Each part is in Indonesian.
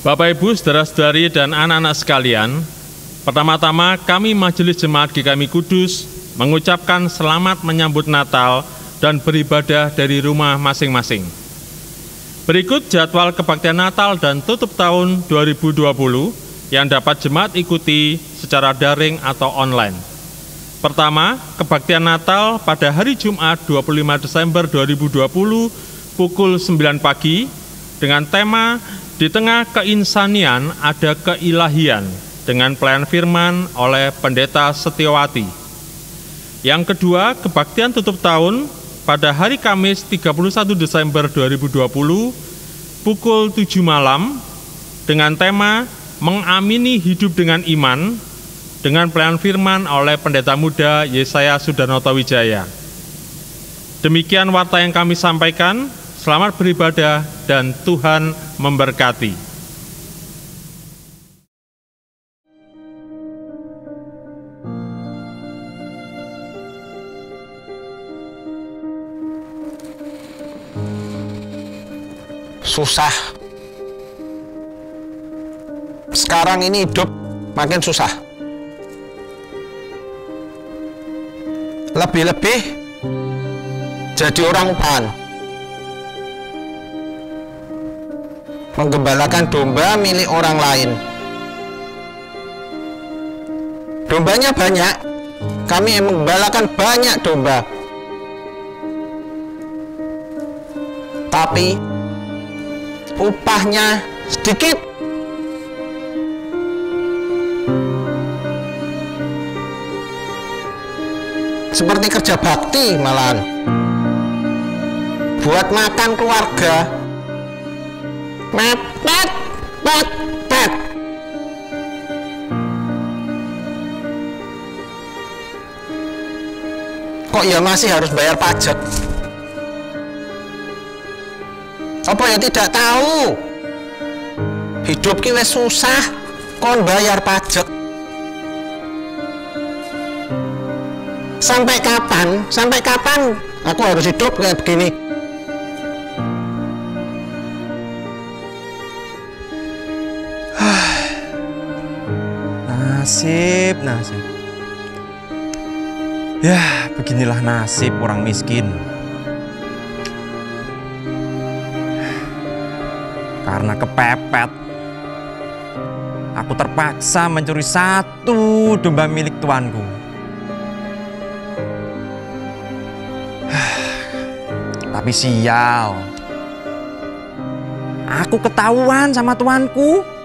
Bapak Ibu, saudara-saudari dan anak-anak sekalian, pertama-tama kami Majelis Jemaat GKMI Kudus mengucapkan selamat menyambut Natal dan beribadah dari rumah masing-masing. Berikut jadwal kebaktian Natal dan tutup tahun 2020 yang dapat jemaat ikuti secara daring atau online. Pertama, kebaktian Natal pada hari Jumat 25 Desember 2020 pukul 9 pagi dengan tema Di Tengah Keinsanian Ada Keilahian dengan pelayan firman oleh Pendeta Setiawati. Yang kedua, kebaktian tutup tahun pada hari Kamis 31 Desember 2020 pukul 7 malam dengan tema Mengamini Hidup dengan Iman dengan pelayan firman oleh Pendeta Muda Yesaya Sudarnoto Wijaya. Demikian warta yang kami sampaikan. Selamat beribadah dan Tuhan memberkati. Susah. Sekarang ini hidup makin susah. Lebih-lebih jadi orang upahan. Menggembalakan domba milik orang lain. Dombanya banyak, kami menggembalakan banyak domba. Tapi upahnya sedikit. Seperti kerja bakti malahan. Buat makan keluarga. Mepet. Kok ya masih harus bayar pajak? Apa ya tidak tahu? Hidup ki wis susah, kon bayar pajak. Sampai kapan? Sampai kapan aku harus hidup kayak begini? Nasib. Ya, beginilah nasib orang miskin. Karena kepepet, aku terpaksa mencuri satu domba milik tuanku. Tapi sial, aku ketahuan sama tuanku.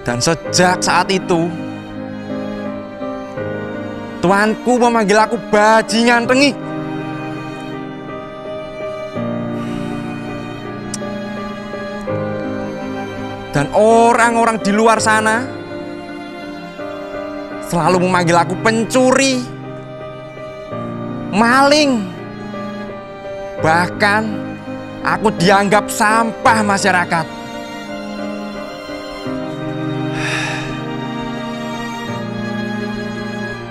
Dan sejak saat itu, tuanku memanggil aku bajingan tengik. Dan orang-orang di luar sana selalu memanggil aku pencuri, maling. Bahkan aku dianggap sampah masyarakat.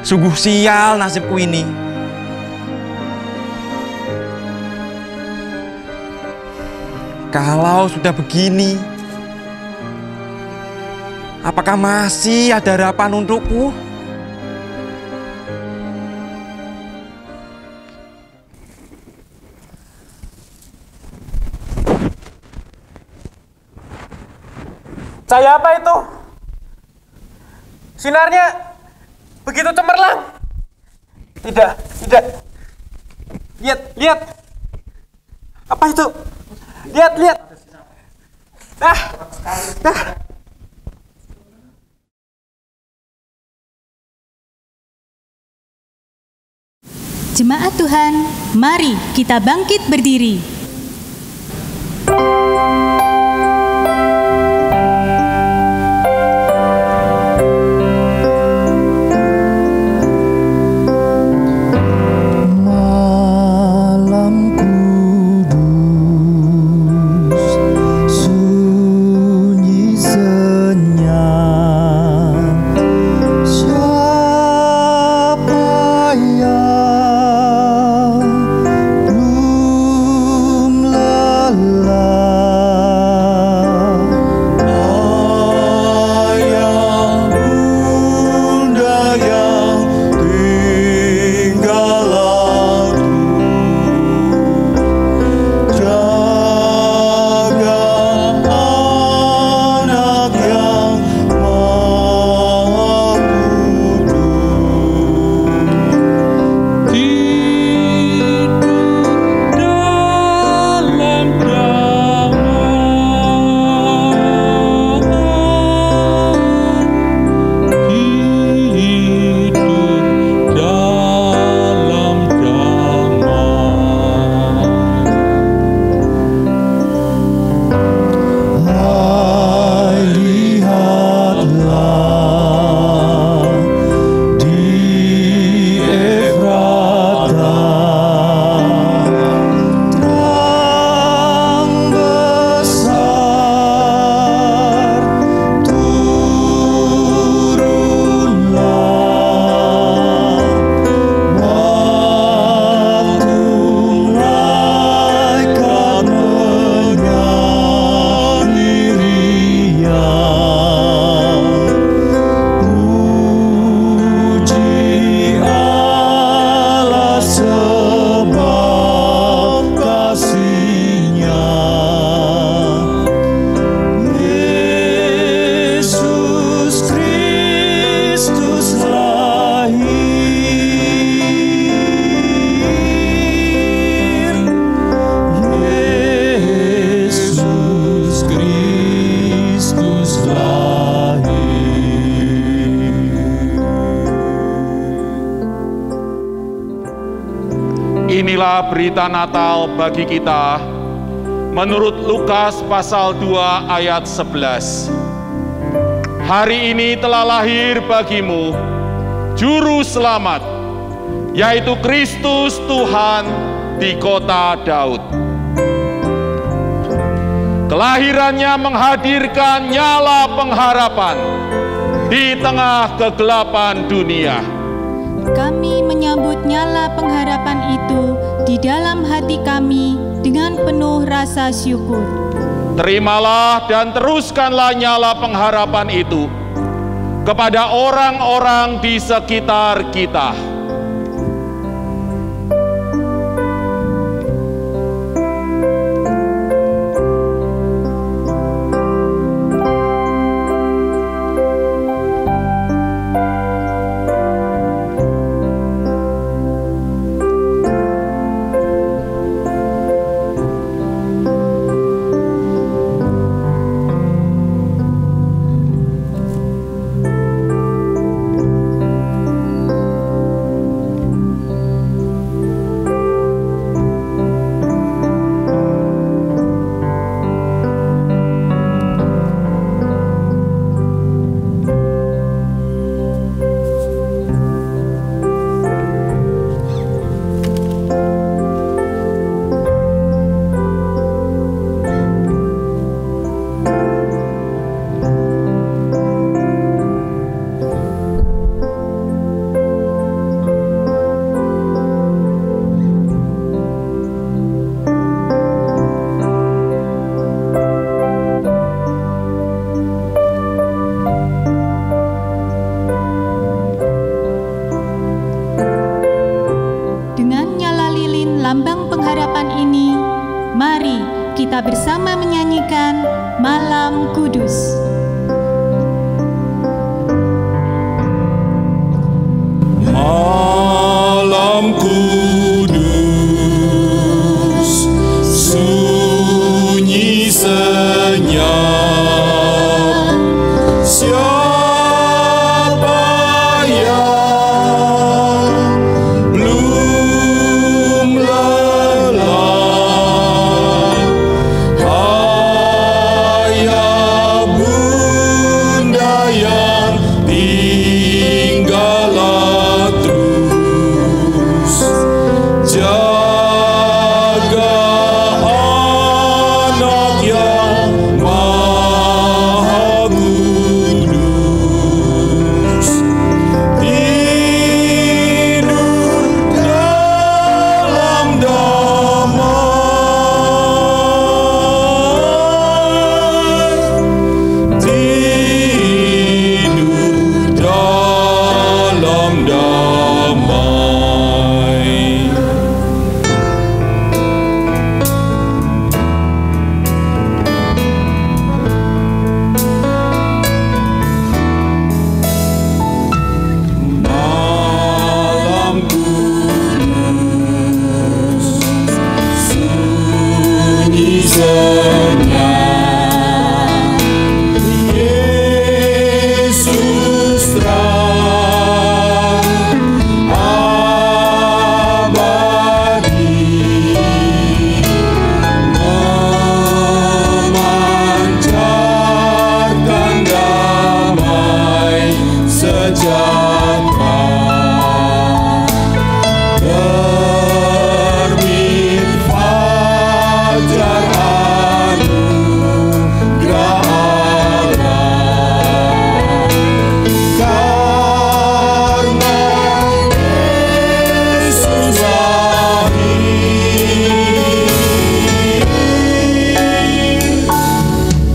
Sungguh sial nasibku ini. Kalau sudah begini, apakah masih ada harapan untukku? Cahaya apa itu? Sinarnya begitu cemerlang. Tidak. Lihat. Apa itu? Lihat. Jemaat Tuhan, mari kita bangkit berdiri. Belum lelah Inilah berita Natal bagi kita menurut Lukas pasal 2 ayat 11. Hari ini telah lahir bagimu Juru Selamat, yaitu Kristus Tuhan di kota Daud. Kelahirannya menghadirkan nyala pengharapan di tengah kegelapan dunia. Kami menyambut nyala pengharapan itu di dalam hati kami dengan penuh rasa syukur. Terimalah dan teruskanlah nyala pengharapan itu kepada orang-orang di sekitar kita. lambang pengharapan ini, mari kita bersama menyanyikan Malam Kudus. Malam kudus, sunyi senyap, siapa yang belum lelah? Ayah bunda yang tinggal terus jaga anak yang maha kudus, tidur dalam damai, tidur dalam damai. Malam kudus, sunyi senyap, Yesus terang abadi, memancarkan damai sejahtera, terbit fajar anugerah Allah, karena Yesus lahir,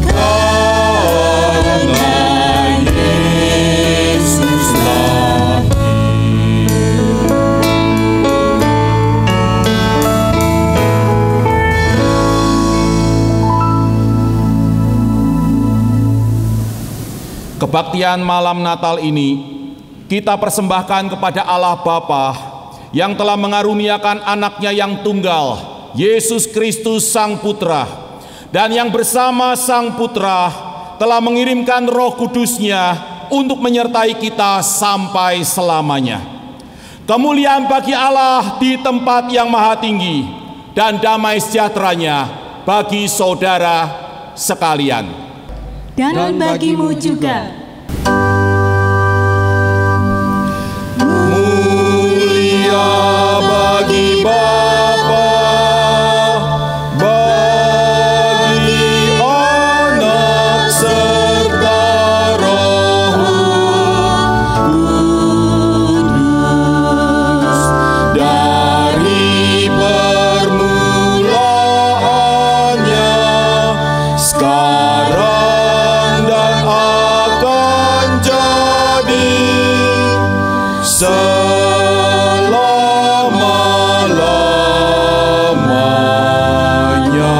karena Yesus lahir. Kebaktian malam Natal ini kita persembahkan kepada Allah Bapa yang telah mengaruniakan anaknya yang tunggal, Yesus Kristus Sang Putra, dan yang bersama Sang Putra telah mengirimkan Roh Kudus-Nya untuk menyertai kita sampai selamanya. kemuliaan bagi Allah di tempat yang maha tinggi, dan damai sejahteranya bagi saudara sekalian. Dan bagimu juga. Mulia bagi Bapa, bagi Anak serta Roh Kudus, dari permulaannya, sekarang dan akan jadi selama-lamanya.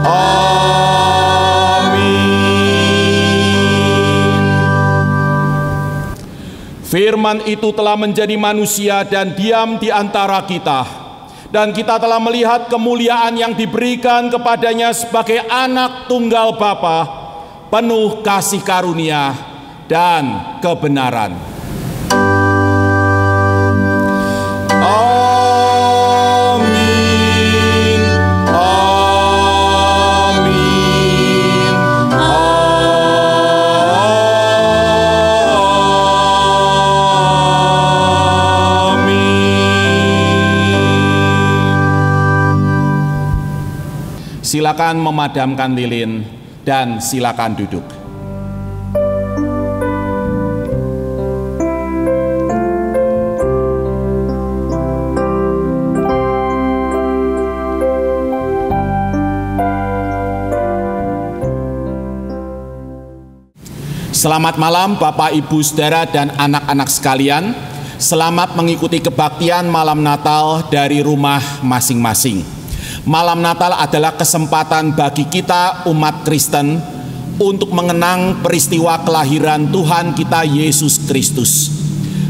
Amin. Firman itu telah menjadi manusia dan diam di antara kita, dan kita telah melihat kemuliaan yang diberikan kepadanya sebagai anak tunggal Bapa, penuh kasih karunia dan kebenaran. Amin, amin, amin. Silakan memadamkan lilin dan silakan duduk. Selamat malam Bapak, Ibu, Saudara, dan anak-anak sekalian. Selamat mengikuti kebaktian malam Natal dari rumah masing-masing. Malam Natal adalah kesempatan bagi kita umat Kristen untuk mengenang peristiwa kelahiran Tuhan kita Yesus Kristus.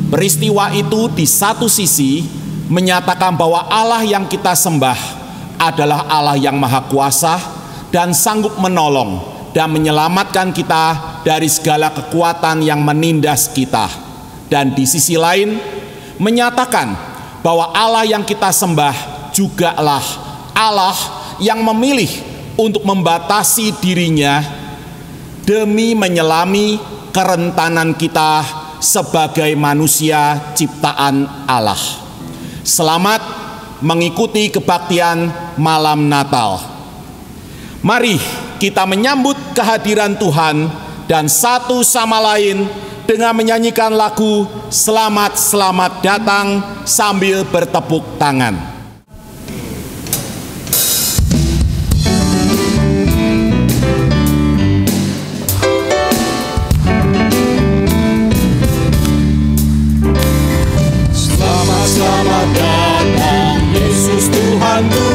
Peristiwa itu di satu sisi menyatakan bahwa Allah yang kita sembah adalah Allah yang maha kuasa dan sanggup menolong dan menyelamatkan kita dari segala kekuatan yang menindas kita. Dan di sisi lain menyatakan bahwa Allah yang kita sembah jugalah Allah yang memilih untuk membatasi dirinya demi menyelami kerentanan kita sebagai manusia ciptaan Allah. Selamat mengikuti kebaktian malam Natal. Mari kita menyambut kehadiran Tuhan dan satu sama lain dengan menyanyikan lagu Selamat Selamat Datang sambil bertepuk tangan. Selamat selamat datang Yesus Tuhanku,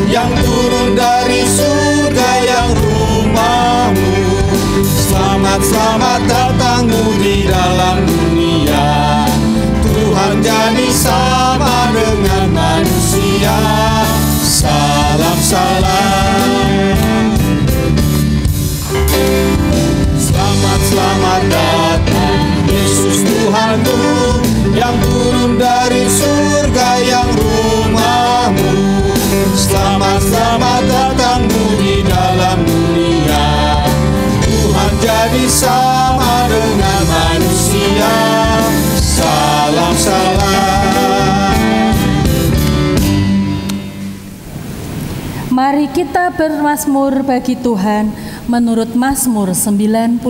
yang turun dari surga yang rumahmu. Selamat selamat datangmu di dalam dunia. Tuhan jadi sama dengan manusia. Salam salam. Selamat selamat datang Yesus Tuhanku, yang turun dari surga yang rumahmu. Selamat selamat datangmu di dalam dunia. Tuhan jadi sama dengan manusia. Salam salam. Mari kita bermazmur bagi Tuhan menurut Mazmur 96.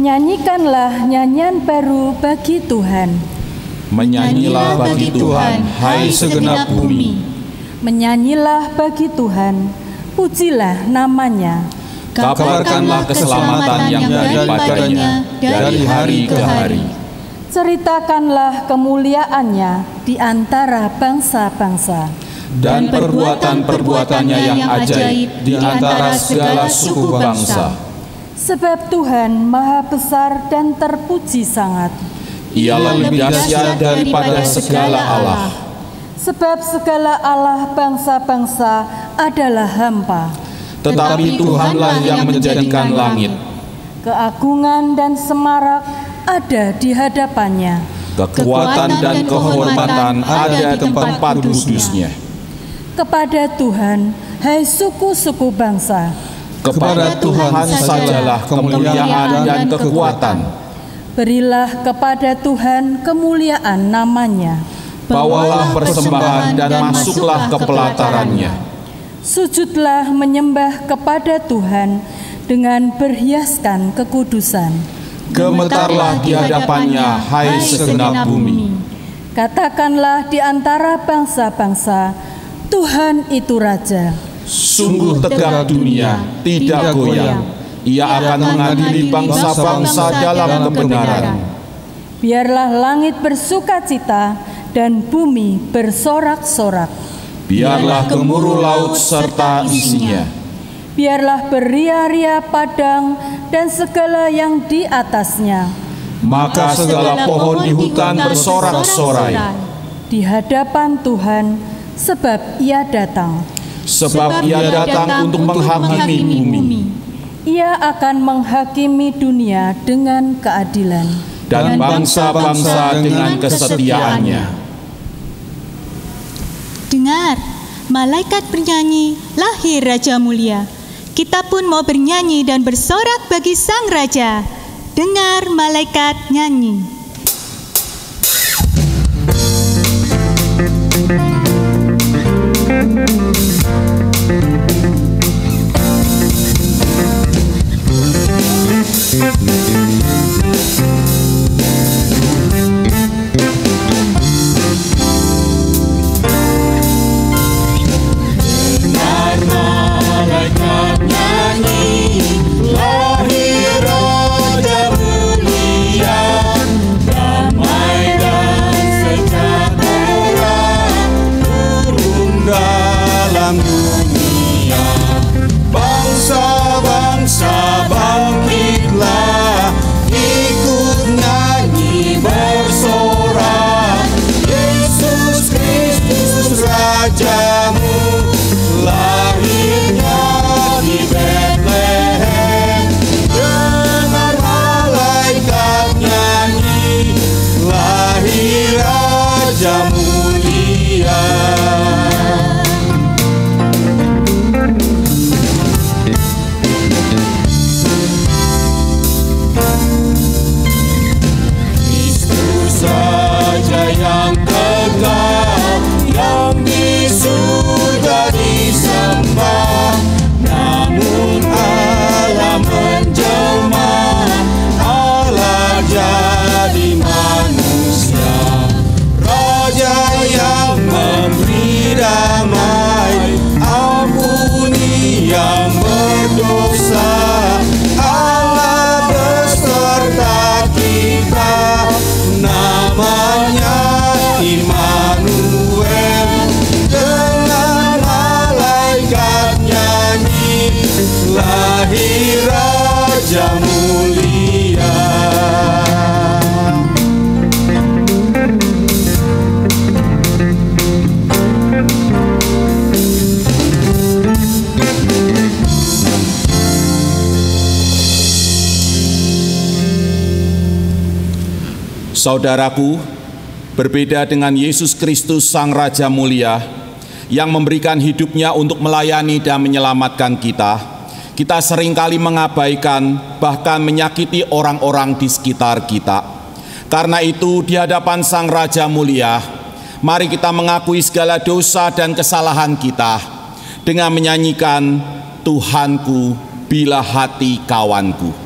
Nyanyikanlah nyanyian baru bagi Tuhan. Menyanyilah bagi Tuhan, hai segenap bumi. Menyanyilah bagi Tuhan, pujilah namanya. Kabarkanlah keselamatan yang daripadanya dari hari ke hari. Ceritakanlah kemuliaannya di antara bangsa-bangsa. Dan perbuatan-perbuatannya yang ajaib di antara segala suku bangsa. Sebab Tuhan maha besar dan terpuji sangat. Ia lebih dahsyat daripada segala Allah. Sebab segala Allah bangsa-bangsa adalah hampa. tetapi Tuhanlah yang menjadikan langit. Keagungan dan semarak ada di hadapannya. Kekuatan dan kehormatan ada di tempat kudusnya. Kepada Tuhan, hai suku-suku bangsa, Kepada Tuhan sajalah kemuliaan dan kekuatan. berilah kepada Tuhan kemuliaan namanya. Bawalah persembahan dan masuklah ke pelatarannya. Sujudlah menyembah kepada Tuhan dengan berhiaskan kekudusan. Gemetarlah di hadapannya, hai segenap bumi. Katakanlah di antara bangsa-bangsa, Tuhan itu Raja. Sungguh tegak dunia, tidak goyang. Ia akan mengadili bangsa-bangsa dalam kebenaran. Biarlah langit bersukacita dan bumi bersorak-sorak. Biarlah gemuruh laut serta isinya. Biarlah beria-ria padang dan segala yang di atasnya. Maka segala pohon di hutan bersorak-sorai. Di hadapan Tuhan, sebab Ia datang. Sebab Ia datang untuk menghakimi bumi. Ia akan menghakimi dunia dengan keadilan. Dan bangsa-bangsa dengan kesetiaannya. Dengar, malaikat bernyanyi, lahir Raja Mulia. Kita pun mau bernyanyi dan bersorak bagi Sang Raja. Dengar malaikat nyanyi. Saudaraku, berbeda dengan Yesus Kristus Sang Raja Mulia yang memberikan hidupnya untuk melayani dan menyelamatkan kita seringkali mengabaikan bahkan menyakiti orang-orang di sekitar kita. Karena itu, di hadapan Sang Raja Mulia, mari kita mengakui segala dosa dan kesalahan kita dengan menyanyikan Tuhanku, bila hati kawanku.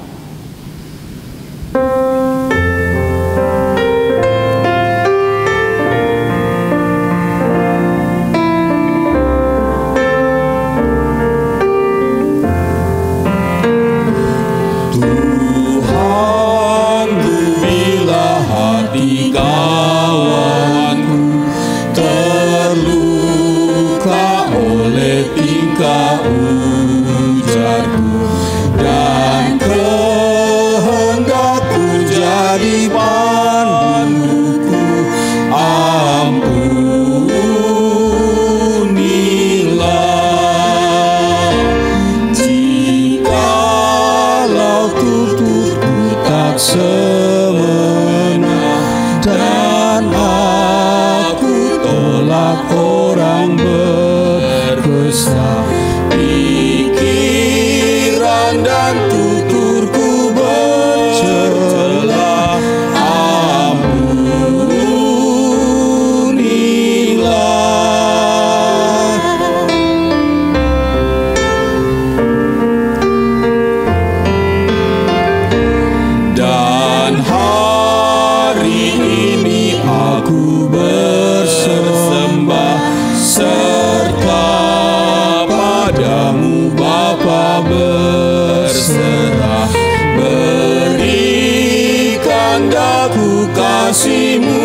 aku kasih-Mu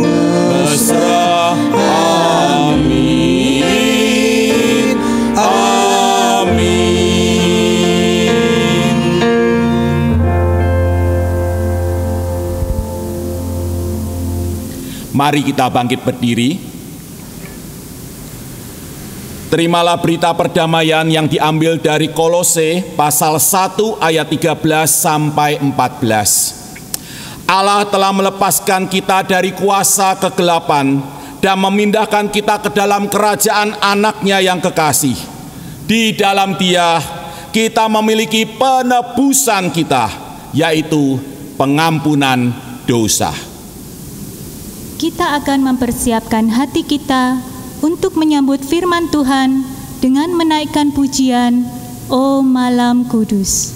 mesra. Amin, amin. Mari kita bangkit berdiri. Terimalah berita perdamaian yang diambil dari Kolose pasal 1 ayat 13 sampai 14. Allah telah melepaskan kita dari kuasa kegelapan dan memindahkan kita ke dalam kerajaan Anak-Nya yang kekasih. Di dalam Dia kita memiliki penebusan kita, yaitu pengampunan dosa. Kita akan mempersiapkan hati kita untuk menyambut firman Tuhan dengan menaikkan pujian, "O Malam Kudus".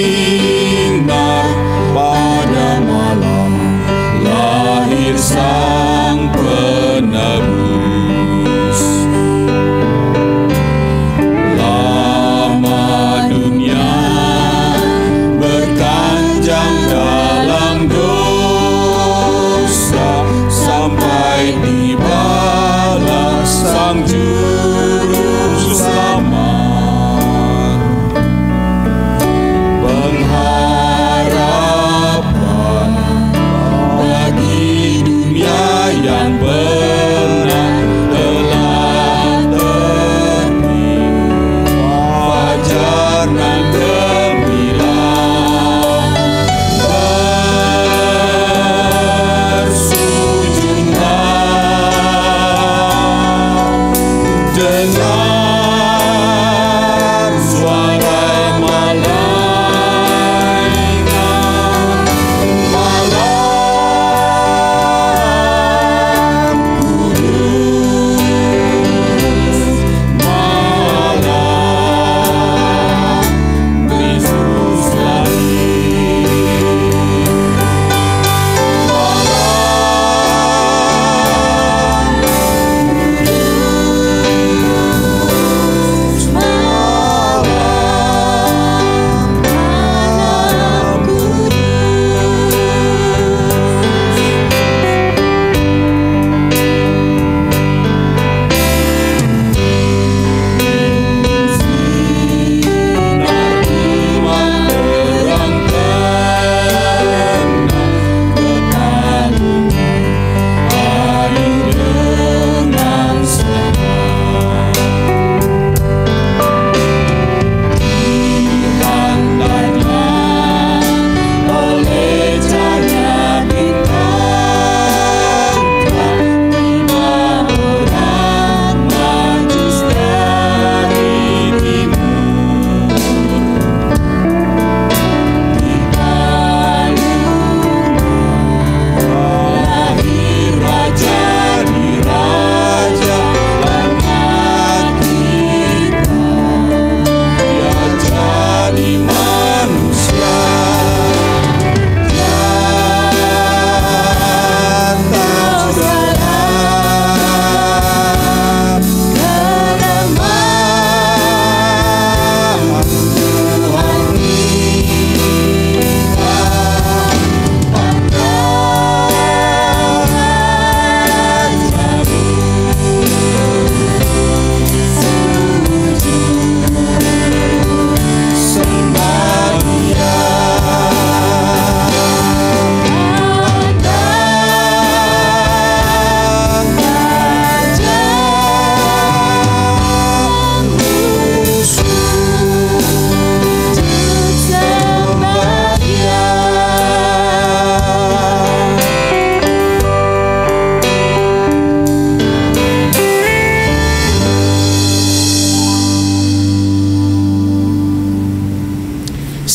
Bersinar pada malam lahir Sang Penebus. Lama dunia berkanjang dalam dosa, sampai tibalah Sang Juru Selamat. Pengharapan bagi dunia yang benar telah terbit. Fajar nan gemilang, bersujudlah, dengar suara malaikat. Malam kudus, malam Kristus lahir.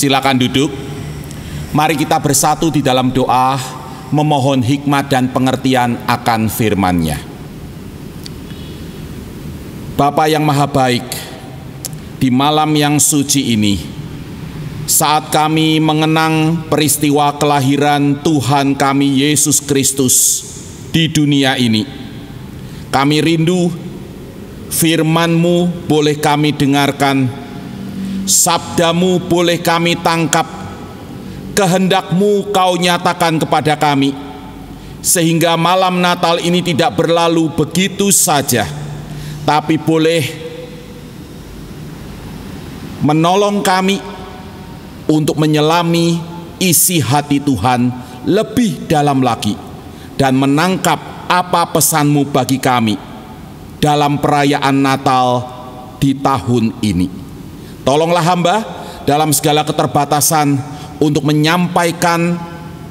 Silakan duduk. Mari kita bersatu di dalam doa, memohon hikmat dan pengertian akan firman-Nya. Bapa yang Maha Baik, di malam yang suci ini, saat kami mengenang peristiwa kelahiran Tuhan kami Yesus Kristus di dunia ini, kami rindu firman-Mu boleh kami dengarkan, sabda-Mu boleh kami tangkap, kehendak-Mu Kau nyatakan kepada kami, sehingga malam Natal ini tidak berlalu begitu saja, tapi boleh menolong kami untuk menyelami isi hati Tuhan lebih dalam lagi dan menangkap apa pesan-Mu bagi kami dalam perayaan Natal di tahun ini. Tolonglah hamba dalam segala keterbatasan untuk menyampaikan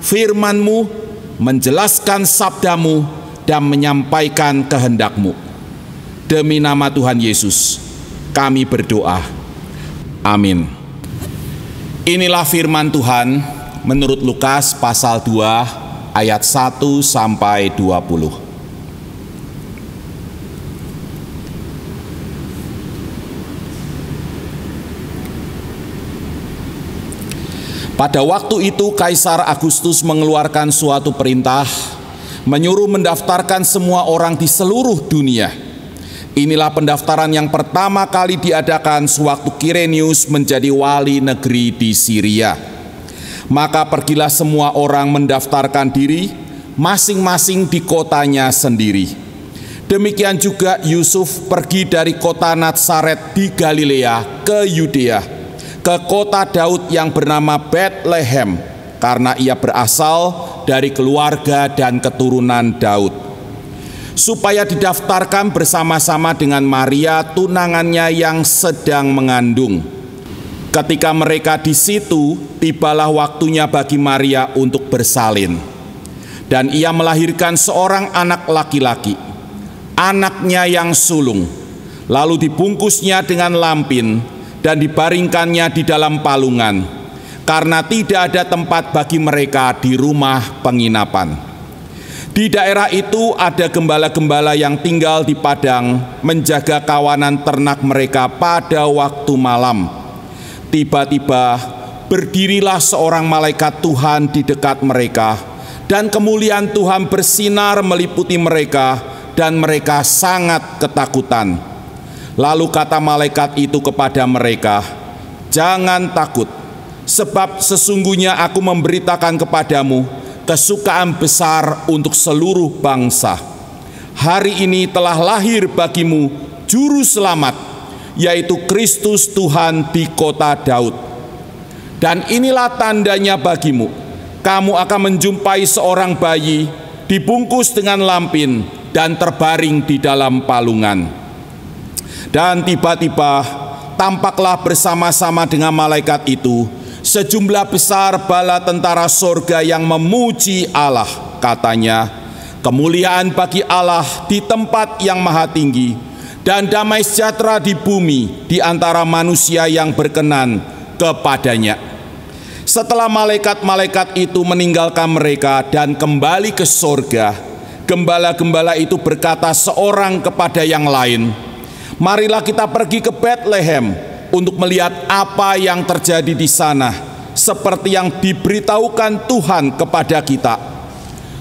firman-Mu, menjelaskan sabda-Mu, dan menyampaikan kehendak-Mu. Demi nama Tuhan Yesus, kami berdoa. Amin. Inilah firman Tuhan menurut Lukas pasal 2 ayat 1 sampai 20. Pada waktu itu Kaisar Agustus mengeluarkan suatu perintah, menyuruh mendaftarkan semua orang di seluruh dunia. Inilah pendaftaran yang pertama kali diadakan sewaktu Kirenius menjadi wali negeri di Syria. Maka pergilah semua orang mendaftarkan diri, masing-masing di kotanya sendiri. Demikian juga Yusuf pergi dari kota Nazaret di Galilea ke Yudea, ke kota Daud yang bernama Betlehem, karena ia berasal dari keluarga dan keturunan Daud, supaya didaftarkan bersama-sama dengan Maria tunangannya yang sedang mengandung. Ketika mereka di situ, tibalah waktunya bagi Maria untuk bersalin. Dan ia melahirkan seorang anak laki-laki, anaknya yang sulung. Lalu dibungkusnya dengan lampin dan dibaringkannya di dalam palungan, karena tidak ada tempat bagi mereka di rumah penginapan. Di daerah itu ada gembala-gembala yang tinggal di padang, menjaga kawanan ternak mereka pada waktu malam. Tiba-tiba berdirilah seorang malaikat Tuhan di dekat mereka, dan kemuliaan Tuhan bersinar meliputi mereka, dan mereka sangat ketakutan. Lalu kata malaikat itu kepada mereka, "Jangan takut, sebab sesungguhnya aku memberitakan kepadamu kesukaan besar untuk seluruh bangsa. Hari ini telah lahir bagimu juru selamat, yaitu Kristus Tuhan di kota Daud. Dan inilah tandanya bagimu, kamu akan menjumpai seorang bayi dibungkus dengan lampin dan terbaring di dalam palungan." Dan tiba-tiba tampaklah bersama-sama dengan malaikat itu sejumlah besar bala tentara sorga yang memuji Allah. Katanya, "Kemuliaan bagi Allah di tempat yang maha tinggi, dan damai sejahtera di bumi di antara manusia yang berkenan kepadanya." Setelah malaikat-malaikat itu meninggalkan mereka dan kembali ke sorga, gembala-gembala itu berkata seorang kepada yang lain, "Marilah kita pergi ke Betlehem untuk melihat apa yang terjadi di sana, seperti yang diberitahukan Tuhan kepada kita."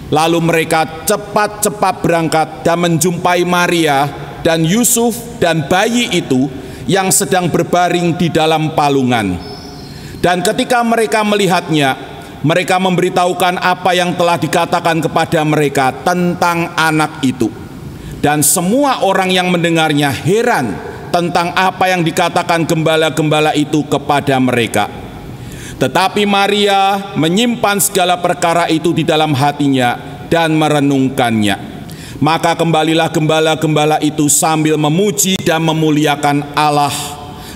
Lalu mereka cepat-cepat berangkat dan menjumpai Maria dan Yusuf dan bayi itu yang sedang berbaring di dalam palungan. Dan ketika mereka melihatnya, mereka memberitahukan apa yang telah dikatakan kepada mereka tentang anak itu. Dan semua orang yang mendengarnya heran tentang apa yang dikatakan gembala-gembala itu kepada mereka. Tetapi Maria menyimpan segala perkara itu di dalam hatinya dan merenungkannya. Maka kembalilah gembala-gembala itu sambil memuji dan memuliakan Allah,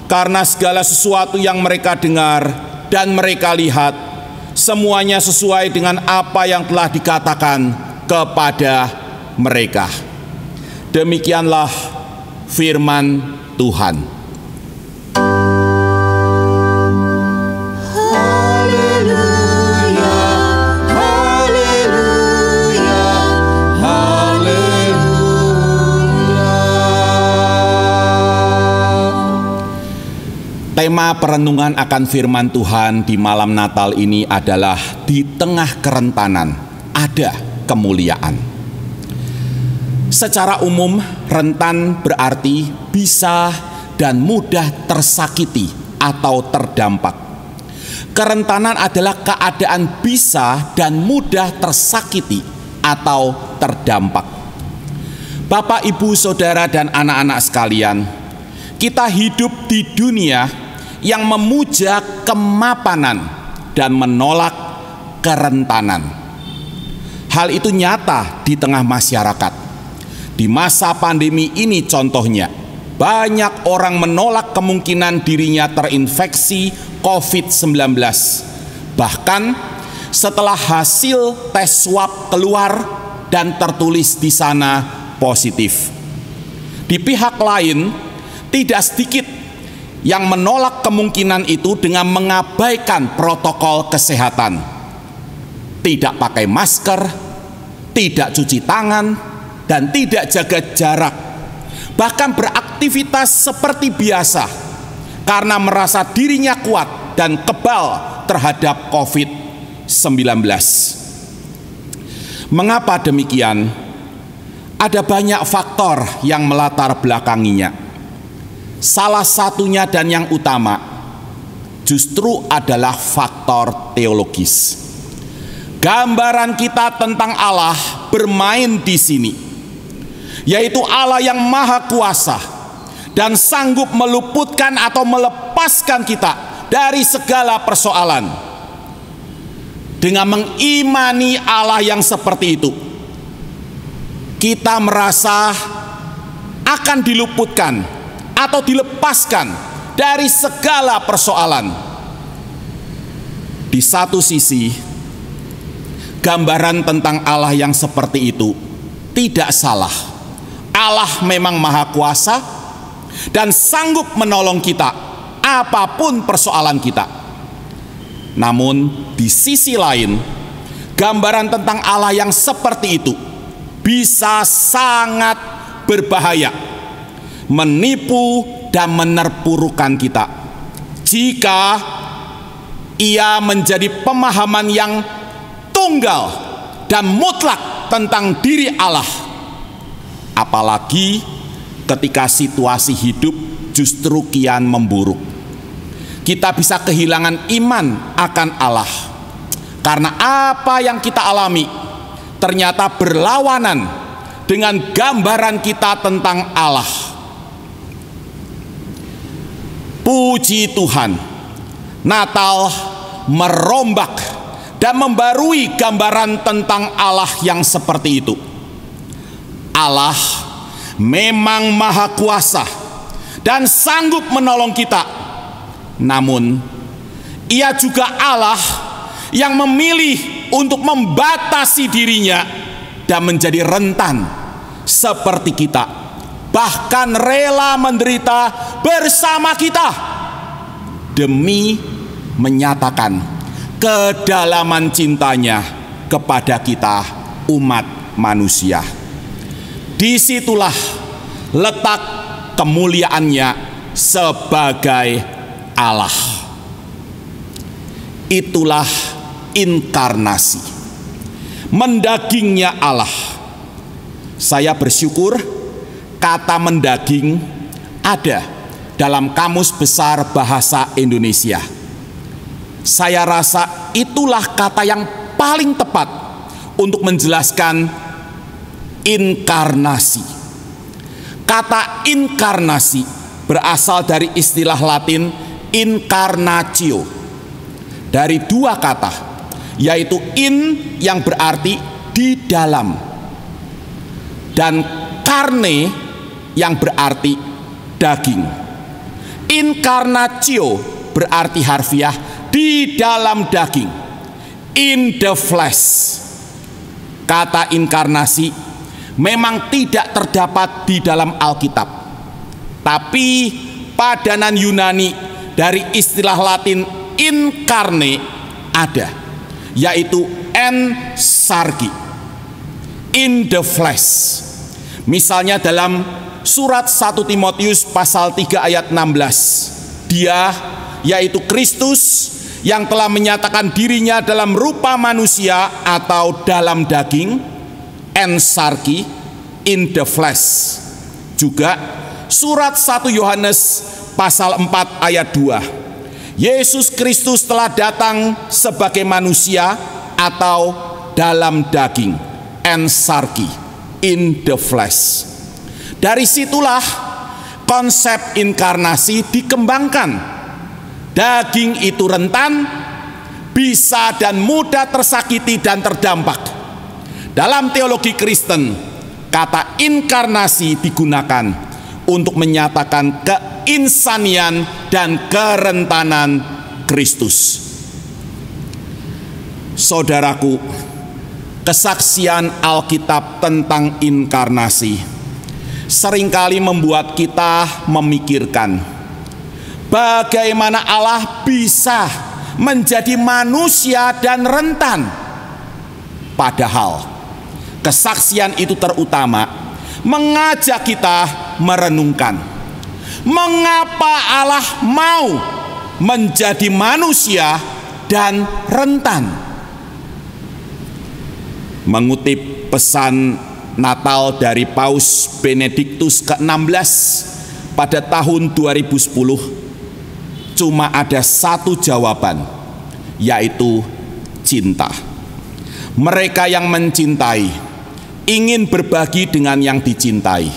karena segala sesuatu yang mereka dengar dan mereka lihat, semuanya sesuai dengan apa yang telah dikatakan kepada mereka. Demikianlah firman Tuhan. Haleluya, haleluya, haleluya. Tema perenungan akan firman Tuhan di malam Natal ini adalah di tengah kerentanan ada kemuliaan. Secara umum, rentan berarti bisa dan mudah tersakiti atau terdampak. Kerentanan adalah keadaan bisa dan mudah tersakiti atau terdampak. Bapak, Ibu, Saudara, dan anak-anak sekalian, kita hidup di dunia yang memuja kemapanan dan menolak kerentanan. Hal itu nyata di tengah masyarakat. Di masa pandemi ini contohnya, banyak orang menolak kemungkinan dirinya terinfeksi COVID-19. Bahkan setelah hasil tes swab keluar dan tertulis di sana positif. Di pihak lain, tidak sedikit yang menolak kemungkinan itu dengan mengabaikan protokol kesehatan. Tidak pakai masker, tidak cuci tangan, dan tidak jaga jarak. Bahkan beraktivitas seperti biasa karena merasa dirinya kuat dan kebal terhadap COVID-19. Mengapa demikian? Ada banyak faktor yang melatar belakanginya. Salah satunya dan yang utama justru adalah faktor teologis. Gambaran kita tentang Allah bermain di sini, yaitu Allah yang maha kuasa dan sanggup meluputkan atau melepaskan kita dari segala persoalan. Dengan mengimani Allah yang seperti itu, kita merasa akan diluputkan atau dilepaskan dari segala persoalan. Di satu sisi, gambaran tentang Allah yang seperti itu tidak salah. Allah memang maha kuasa dan sanggup menolong kita apapun persoalan kita. Namun di sisi lain, gambaran tentang Allah yang seperti itu bisa sangat berbahaya, menipu dan menerpurukan kita jika ia menjadi pemahaman yang tunggal dan mutlak tentang diri Allah. Apalagi ketika situasi hidup justru kian memburuk, kita bisa kehilangan iman akan Allah karena apa yang kita alami ternyata berlawanan dengan gambaran kita tentang Allah. Puji Tuhan, Natal merombak dan membarui gambaran tentang Allah yang seperti itu. Allah memang maha kuasa dan sanggup menolong kita. Namun, Ia juga Allah yang memilih untuk membatasi dirinya dan menjadi rentan seperti kita, bahkan rela menderita bersama kita demi menyatakan kedalaman cintanya kepada kita umat manusia. Disitulah letak kemuliaannya sebagai Allah. Itulah inkarnasi, mendagingnya Allah. Saya bersyukur kata mendaging ada dalam Kamus Besar Bahasa Indonesia. Saya rasa itulah kata yang paling tepat untuk menjelaskan inkarnasi. Kata inkarnasi berasal dari istilah Latin incarnatio, dari dua kata, yaitu in yang berarti di dalam dan carne yang berarti daging. Incarnatio berarti harfiah di dalam daging, in the flesh. Kata inkarnasi memang tidak terdapat di dalam Alkitab, tapi padanan Yunani dari istilah Latin incarne ada, yaitu en sargi, in the flesh. Misalnya dalam surat 1 Timotius pasal 3 ayat 16 Dia, yaitu Kristus, yang telah menyatakan dirinya dalam rupa manusia atau dalam daging, ensarki, in the flesh. Juga surat 1 Yohanes pasal 4 ayat 2. Yesus Kristus telah datang sebagai manusia atau dalam daging, ensarki, in the flesh. Dari situlah konsep inkarnasi dikembangkan. Daging itu rentan, bisa dan mudah tersakiti dan terdampak. Dalam teologi Kristen, kata inkarnasi digunakan untuk menyatakan keinsanian dan kerentanan Kristus. Saudaraku, kesaksian Alkitab tentang inkarnasi seringkali membuat kita memikirkan bagaimana Allah bisa menjadi manusia dan rentan. Padahal kesaksian itu terutama mengajak kita merenungkan mengapa Allah mau menjadi manusia dan rentan. Mengutip pesan Natal dari Paus Benediktus ke-16 pada tahun 2010, cuma ada satu jawaban, yaitu cinta. Mereka yang mencintai ingin berbagi dengan yang dicintai.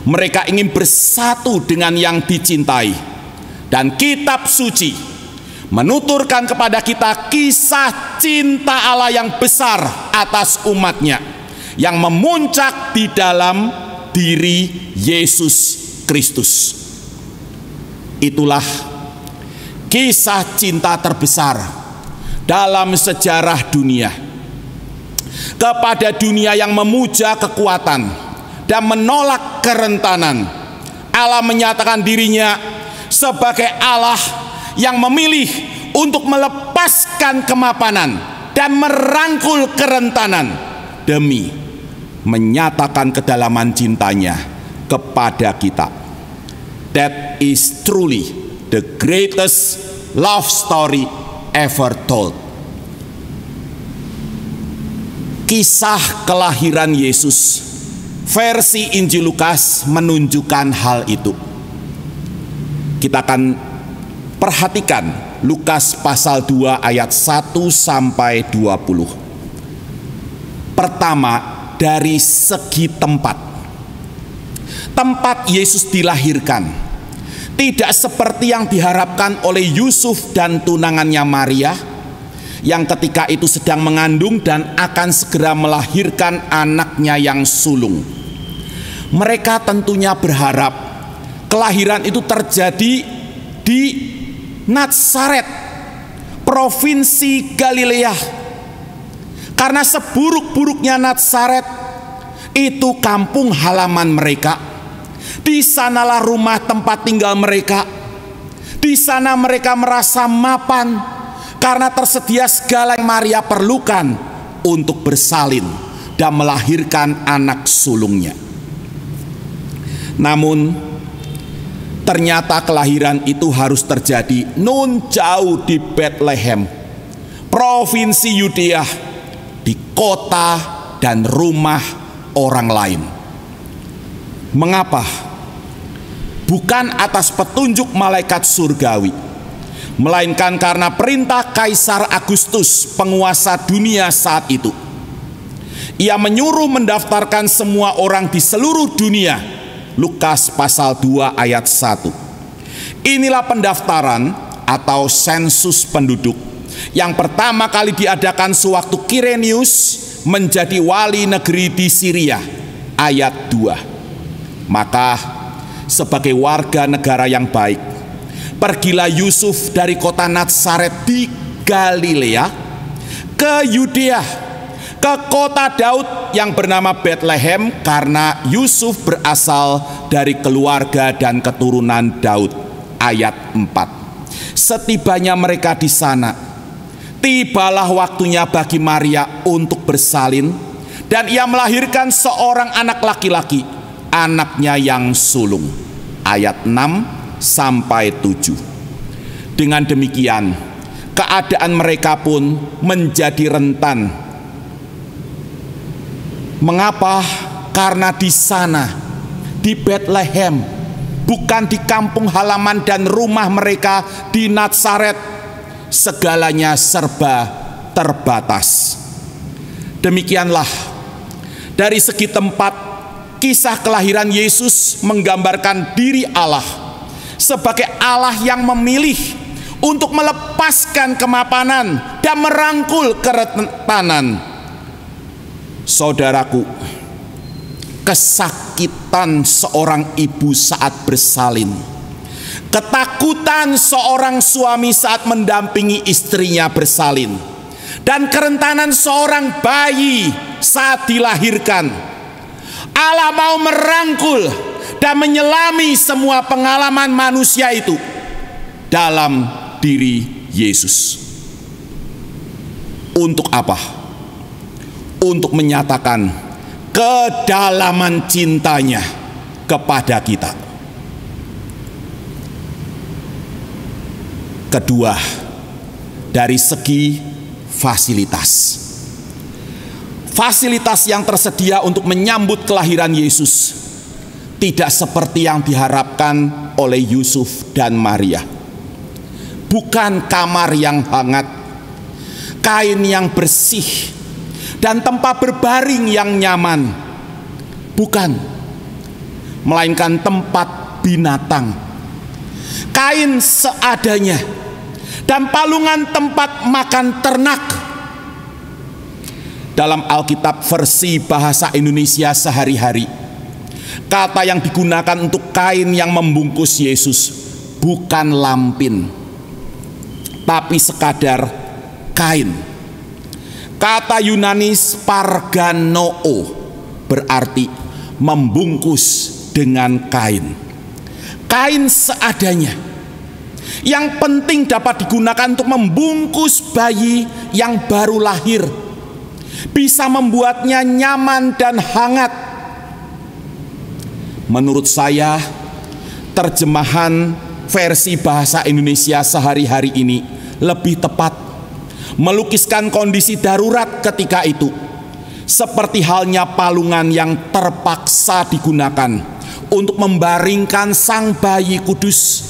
Mereka ingin bersatu dengan yang dicintai. Dan kitab suci menuturkan kepada kita kisah cinta Allah yang besar atas umatnya, yang memuncak di dalam diri Yesus Kristus. Itulah kisah cinta terbesar dalam sejarah dunia. Kepada dunia yang memuja kekuatan dan menolak kerentanan, Allah menyatakan dirinya sebagai Allah yang memilih untuk melepaskan kemapanan dan merangkul kerentanan demi menyatakan kedalaman cintanya kepada kita. That is truly the greatest love story ever told. Kisah kelahiran Yesus versi Injil Lukas menunjukkan hal itu. Kita akan perhatikan Lukas pasal 2 ayat 1 sampai 20. Pertama, dari segi tempat. Tempat Yesus dilahirkan tidak seperti yang diharapkan oleh Yusuf dan tunangannya Maria, yang ketika itu sedang mengandung dan akan segera melahirkan anaknya yang sulung. Mereka tentunya berharap kelahiran itu terjadi di Nazaret, provinsi Galilea. Karena seburuk-buruknya Nazaret itu kampung halaman mereka. Di sanalah rumah tempat tinggal mereka. Di sana mereka merasa mapan karena tersedia segala yang Maria perlukan untuk bersalin dan melahirkan anak sulungnya. Namun ternyata kelahiran itu harus terjadi nun jauh di Bethlehem, provinsi Yudea, di kota dan rumah orang lain. Mengapa? Bukan atas petunjuk malaikat surgawi, melainkan karena perintah Kaisar Agustus, penguasa dunia saat itu. Ia menyuruh mendaftarkan semua orang di seluruh dunia. Lukas pasal 2 ayat 1. Inilah pendaftaran atau sensus penduduk yang pertama kali diadakan sewaktu Kirenius menjadi wali negeri di Syria. Ayat 2. Maka sebagai warga negara yang baik, pergilah Yusuf dari kota Nazaret di Galilea ke Yudea, ke kota Daud yang bernama Bethlehem, karena Yusuf berasal dari keluarga dan keturunan Daud. Ayat 4. Setibanya mereka di sana, tibalah waktunya bagi Maria untuk bersalin, dan ia melahirkan seorang anak laki-laki, anaknya yang sulung. Ayat 6 sampai 7. Dengan demikian, keadaan mereka pun menjadi rentan. Mengapa? Karena di sana, di Bethlehem, bukan di kampung halaman dan rumah mereka di Nazaret, segalanya serba terbatas. Demikianlah, dari segi tempat, kisah kelahiran Yesus menggambarkan diri Allah sebagai Allah yang memilih untuk melepaskan kemapanan dan merangkul kerentanan. Saudaraku, kesakitan seorang ibu saat bersalin, ketakutan seorang suami saat mendampingi istrinya bersalin, dan kerentanan seorang bayi saat dilahirkan, Allah mau merangkul dan menyelami semua pengalaman manusia itu dalam diri Yesus. Untuk apa? Untuk menyatakan kedalaman cintanya kepada kita. Kedua, dari segi fasilitas. Fasilitas yang tersedia untuk menyambut kelahiran Yesus tidak seperti yang diharapkan oleh Yusuf dan Maria. Bukan kamar yang hangat, kain yang bersih, dan tempat berbaring yang nyaman. Bukan, melainkan tempat binatang, kain seadanya, dan palungan tempat makan ternak. Dalam Alkitab versi bahasa Indonesia sehari-hari, kata yang digunakan untuk kain yang membungkus Yesus bukan lampin, tapi sekadar kain. Kata Yunani sparganoo berarti membungkus dengan kain. Kain seadanya, yang penting dapat digunakan untuk membungkus bayi yang baru lahir, bisa membuatnya nyaman dan hangat. Menurut saya, terjemahan versi bahasa Indonesia sehari-hari ini lebih tepat, melukiskan kondisi darurat ketika itu, seperti halnya palungan yang terpaksa digunakan untuk membaringkan sang bayi kudus,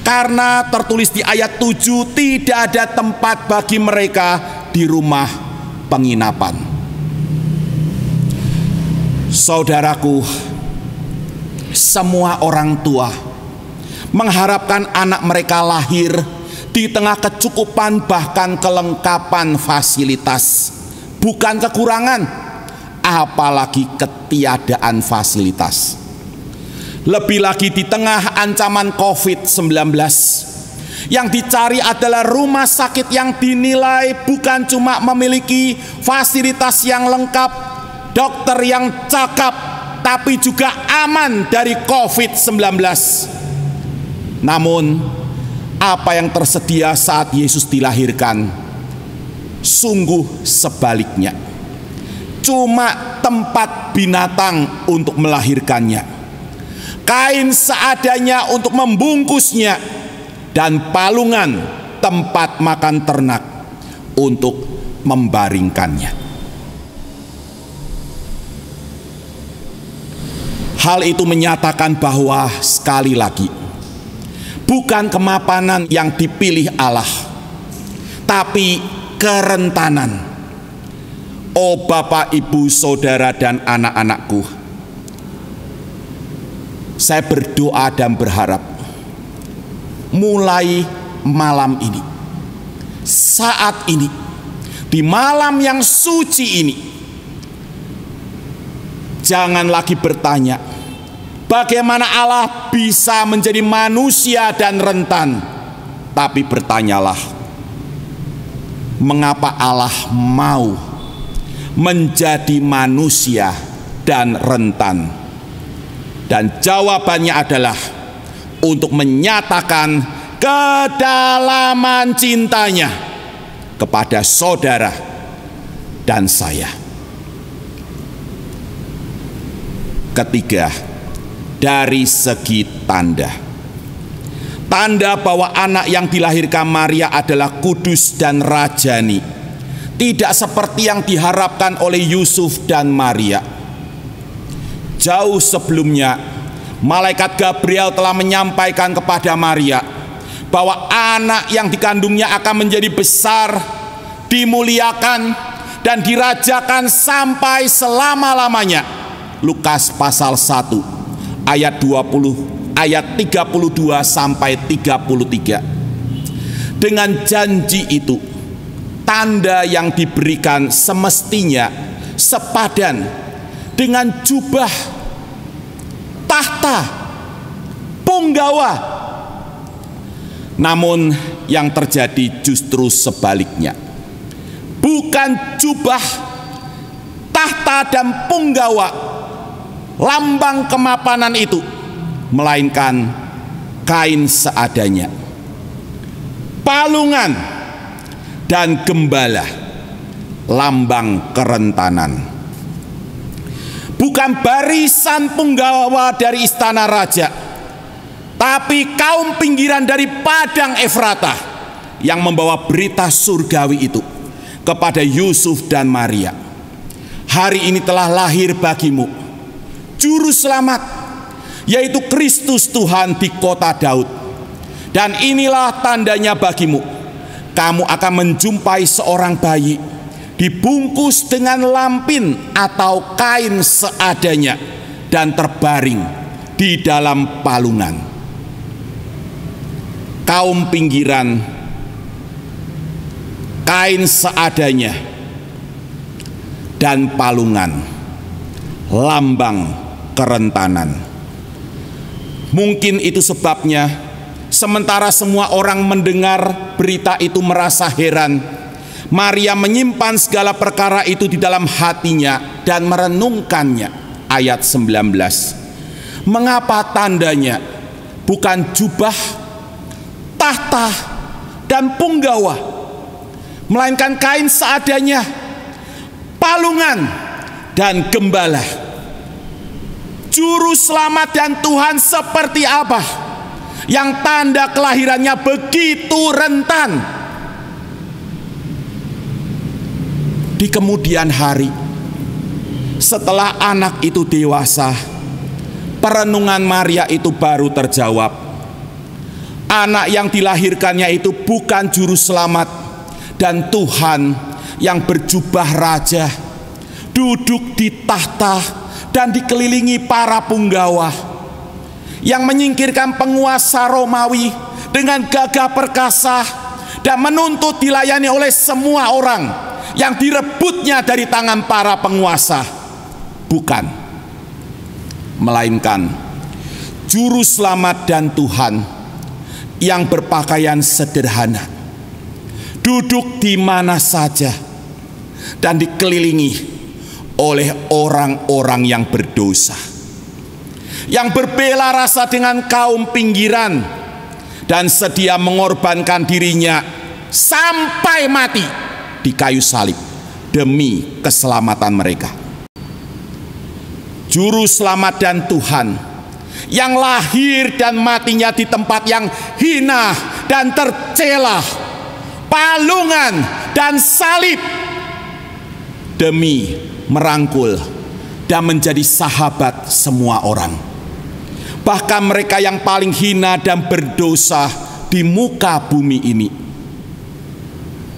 karena tertulis di ayat 7, tidak ada tempat bagi mereka di rumah penginapan. Saudaraku, semua orang tua mengharapkan anak mereka lahir di tengah kecukupan bahkan kelengkapan fasilitas, bukan kekurangan, apalagi ketiadaan fasilitas. Lebih lagi di tengah ancaman COVID-19, yang dicari adalah rumah sakit yang dinilai bukan cuma memiliki fasilitas yang lengkap, dokter yang cakap, tapi juga aman dari COVID-19. Namun, apa yang tersedia saat Yesus dilahirkan sungguh sebaliknya. Cuma tempat binatang untuk melahirkannya, kain seadanya untuk membungkusnya, dan palungan tempat makan ternak untuk membaringkannya. Hal itu menyatakan bahwa sekali lagi, bukan kemapanan yang dipilih Allah, tapi kerentanan. Oh Bapak, Ibu, Saudara, dan anak-anakku, saya berdoa dan berharap mulai malam ini, saat ini, di malam yang suci ini, jangan lagi bertanya bagaimana Allah bisa menjadi manusia dan rentan, tapi bertanyalah, mengapa Allah mau menjadi manusia dan rentan? Dan jawabannya adalah untuk menyatakan kedalaman cintanya kepada saudara dan saya. Ketiga, dari segi tanda. tanda bahwa anak yang dilahirkan Maria adalah kudus dan rajani, tidak seperti yang diharapkan oleh Yusuf dan Maria. Jauh sebelumnya, malaikat Gabriel telah menyampaikan kepada Maria bahwa anak yang dikandungnya akan menjadi besar, dimuliakan, dan dirajakan sampai selama-lamanya. Lukas pasal 1 ayat 32 sampai 33. Dengan janji itu, tanda yang diberikan semestinya sepadan dengan jubah, tahta, punggawa. Namun yang terjadi justru sebaliknya. Bukan jubah, tahta, dan punggawa, lambang kemapanan itu, melainkan kain seadanya, palungan, dan gembala, lambang kerentanan. Bukan barisan punggawa dari istana raja, tapi kaum pinggiran dari padang Efrata yang membawa berita surgawi itu kepada Yusuf dan Maria. Hari ini telah lahir bagimu Juru Selamat, yaitu Kristus Tuhan di kota Daud. Dan inilah tandanya bagimu, kamu akan menjumpai seorang bayi dibungkus dengan lampin atau kain seadanya dan terbaring di dalam palungan. Kaum pinggiran, kain seadanya, dan palungan, lambang kerentanan. Mungkin itu sebabnya sementara semua orang mendengar berita itu merasa heran, Maria menyimpan segala perkara itu di dalam hatinya dan merenungkannya. Ayat 19. Mengapa tandanya bukan jubah, tahta, dan punggawa, melainkan kain seadanya, palungan, dan gembala? Juru Selamat dan Tuhan seperti apa yang tanda kelahirannya begitu rentan? Di kemudian hari, setelah anak itu dewasa, perenungan Maria itu baru terjawab. Anak yang dilahirkannya itu bukan Juru Selamat dan Tuhan yang berjubah raja, duduk di tahta dan dikelilingi para punggawa, yang menyingkirkan penguasa Romawi dengan gagah perkasa dan menuntut dilayani oleh semua orang yang direbutnya dari tangan para penguasa. Bukan, melainkan Juru Selamat dan Tuhan yang berpakaian sederhana, duduk di mana saja dan dikelilingi oleh orang-orang yang berdosa, yang berbela rasa dengan kaum pinggiran dan sedia mengorbankan dirinya sampai mati di kayu salib demi keselamatan mereka. Juru Selamat dan Tuhan yang lahir dan matinya di tempat yang hina dan tercela, palungan dan salib, demi merangkul dan menjadi sahabat semua orang, bahkan mereka yang paling hina dan berdosa di muka bumi ini,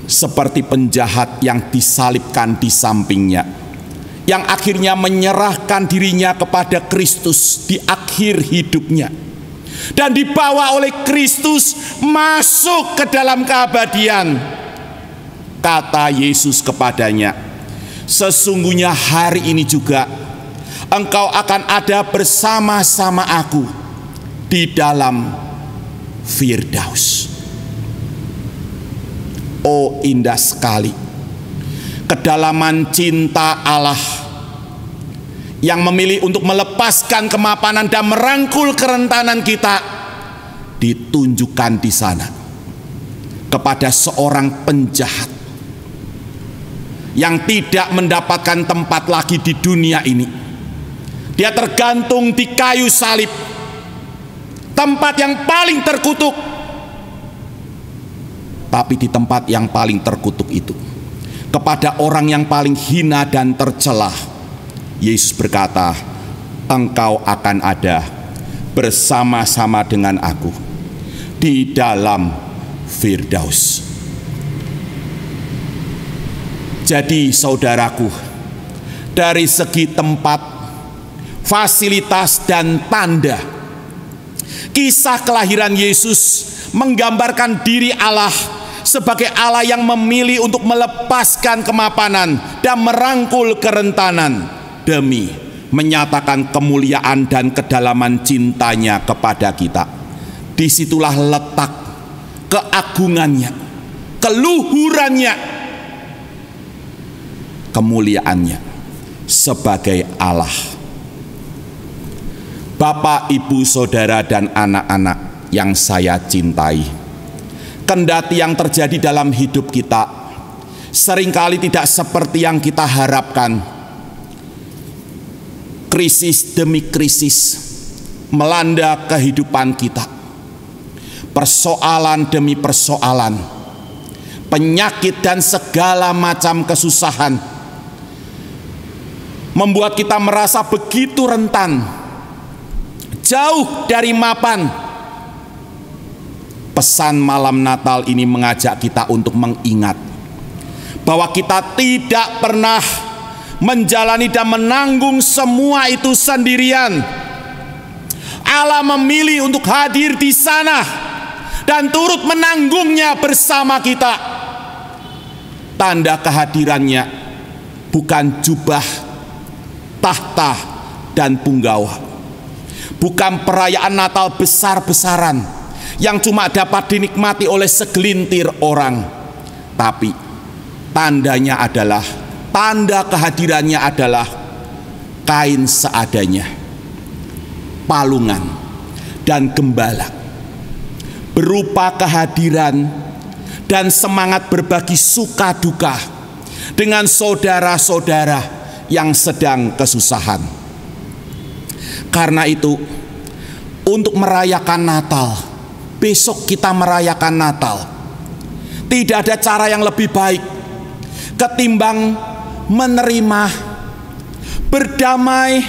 seperti penjahat yang disalibkan di sampingnya, yang akhirnya menyerahkan dirinya kepada Kristus di akhir hidupnya, dan dibawa oleh Kristus masuk ke dalam keabadian. Kata Yesus kepadanya, sesungguhnya hari ini juga engkau akan ada bersama-sama aku di dalam Firdaus. Oh, indah sekali kedalaman cinta Allah yang memilih untuk melepaskan kemapanan dan merangkul kerentanan kita, ditunjukkan di sana kepada seorang penjahat yang tidak mendapatkan tempat lagi di dunia ini. Dia tergantung di kayu salib, tempat yang paling terkutuk. Tapi di tempat yang paling terkutuk itu, kepada orang yang paling hina dan tercela, Yesus berkata, engkau akan ada bersama-sama dengan aku di dalam Firdaus. Jadi saudaraku, dari segi tempat, fasilitas dan tanda, kisah kelahiran Yesus menggambarkan diri Allah sebagai Allah yang memilih untuk melepaskan kemapanan dan merangkul kerentanan demi menyatakan kemuliaan dan kedalaman cintanya kepada kita. Disitulah letak keagungannya, keluhurannya, kemuliaannya sebagai Allah. Bapak, Ibu, Saudara, dan anak-anak yang saya cintai, kendati yang terjadi dalam hidup kita seringkali tidak seperti yang kita harapkan, krisis demi krisis melanda kehidupan kita, persoalan demi persoalan, penyakit dan segala macam kesusahan membuat kita merasa begitu rentan, jauh dari mapan. Pesan malam Natal ini mengajak kita untuk mengingat bahwa kita tidak pernah menjalani dan menanggung semua itu sendirian. Allah memilih untuk hadir di sana dan turut menanggungnya bersama kita. Tanda kehadirannya bukan jubah, tahta, dan punggawa, bukan perayaan Natal besar-besaran yang cuma dapat dinikmati oleh segelintir orang, tapi tandanya adalah, tanda kehadirannya adalah kain seadanya, palungan, dan gembala, berupa kehadiran dan semangat berbagi suka duka dengan saudara-saudara yang sedang kesusahan. Karena itu, untuk merayakan Natal, besok kita merayakan Natal, tidak ada cara yang lebih baik ketimbang menerima, berdamai,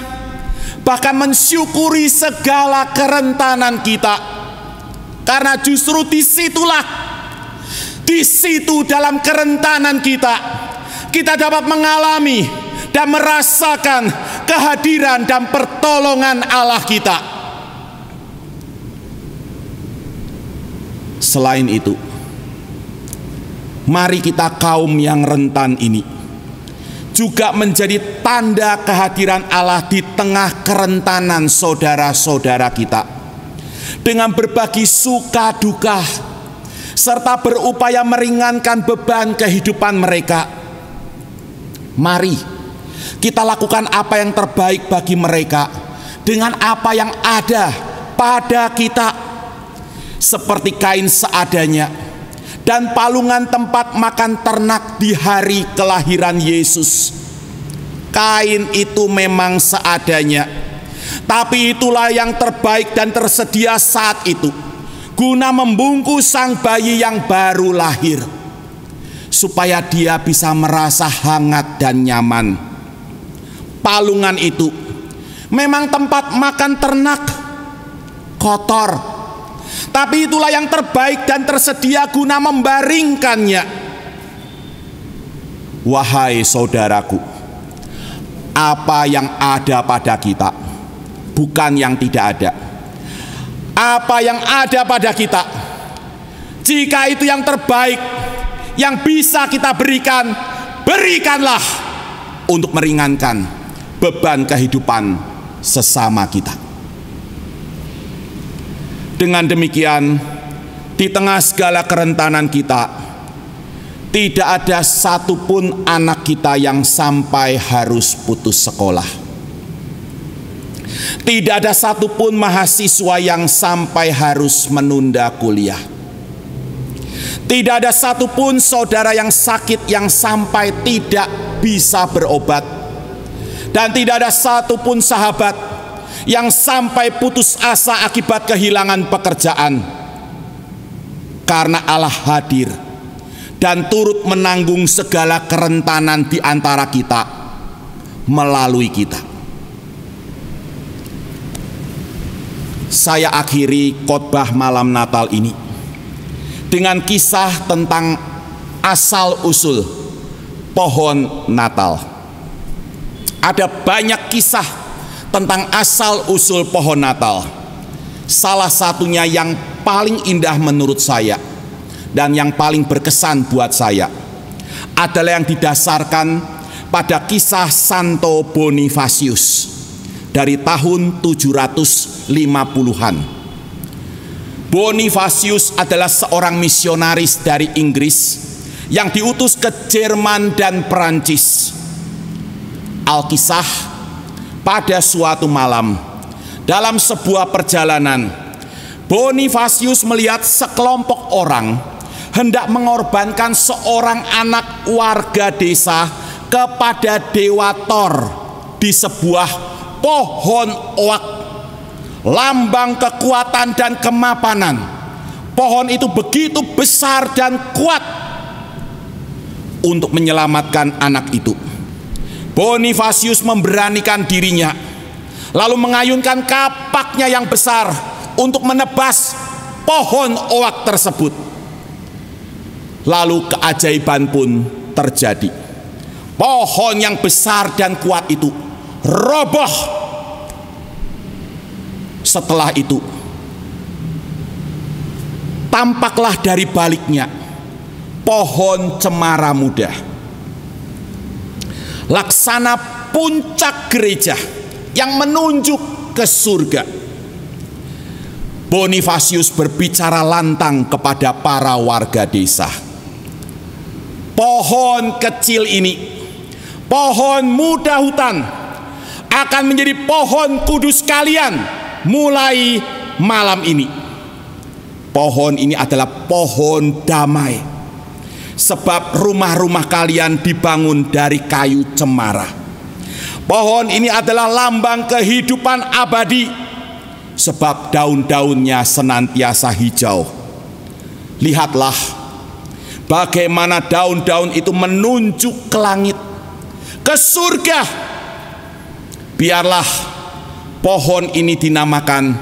bahkan mensyukuri segala kerentanan kita. Karena justru disitulah, di situ dalam kerentanan kita dapat mengalami dan merasakan kehadiran dan pertolongan Allah kita. Selain itu, mari kita kaum yang rentan ini juga menjadi tanda kehadiran Allah di tengah kerentanan saudara-saudara kita, dengan berbagi suka duka serta berupaya meringankan beban kehidupan mereka. Mari kita lakukan apa yang terbaik bagi mereka dengan apa yang ada pada kita, seperti kain seadanya dan palungan tempat makan ternak di hari kelahiran Yesus. Kain itu memang seadanya, tapi itulah yang terbaik dan tersedia saat itu, guna membungkus sang bayi yang baru lahir, supaya dia bisa merasa hangat dan nyaman. Palungan itu memang tempat makan ternak, kotor, tapi itulah yang terbaik dan tersedia guna membaringkannya. Wahai saudaraku, apa yang ada pada kita bukan yang tidak ada. Apa yang ada pada kita, jika itu yang terbaik yang bisa kita berikan, berikanlah untuk meringankan beban kehidupan sesama kita. Dengan demikian, di tengah segala kerentanan kita, tidak ada satupun anak kita yang sampai harus putus sekolah. Tidak ada satupun mahasiswa yang sampai harus menunda kuliah. Tidak ada satupun saudara yang sakit yang sampai tidak bisa berobat. Dan tidak ada satupun sahabat yang sampai putus asa akibat kehilangan pekerjaan. Karena Allah hadir dan turut menanggung segala kerentanan di antara kita melalui kita. Saya akhiri khotbah malam Natal ini dengan kisah tentang asal-usul pohon Natal. Ada banyak kisah tentang asal-usul pohon Natal. Salah satunya yang paling indah menurut saya dan yang paling berkesan buat saya adalah yang didasarkan pada kisah Santo Bonifacius dari tahun 750-an. Bonifacius adalah seorang misionaris dari Inggris yang diutus ke Jerman dan Perancis. Alkisah, pada suatu malam dalam sebuah perjalanan, Bonifacius melihat sekelompok orang hendak mengorbankan seorang anak warga desa kepada dewa Thor di sebuah pohon oak, lambang kekuatan dan kemapanan. Pohon itu begitu besar dan kuat untuk menyelamatkan anak itu. Bonifacius memberanikan dirinya, lalu mengayunkan kapaknya yang besar untuk menebas pohon oak tersebut. Lalu keajaiban pun terjadi. Pohon yang besar dan kuat itu roboh. Setelah itu, tampaklah dari baliknya pohon cemara muda, laksana puncak gereja yang menunjuk ke surga. Bonifacius berbicara lantang kepada para warga desa. Pohon kecil ini, pohon muda hutan, akan menjadi pohon kudus kalian mulai malam ini. Pohon ini adalah pohon damai, sebab rumah-rumah kalian dibangun dari kayu cemara. Pohon ini adalah lambang kehidupan abadi, sebab daun-daunnya senantiasa hijau. Lihatlah bagaimana daun-daun itu menunjuk ke langit, ke surga. Biarlah pohon ini dinamakan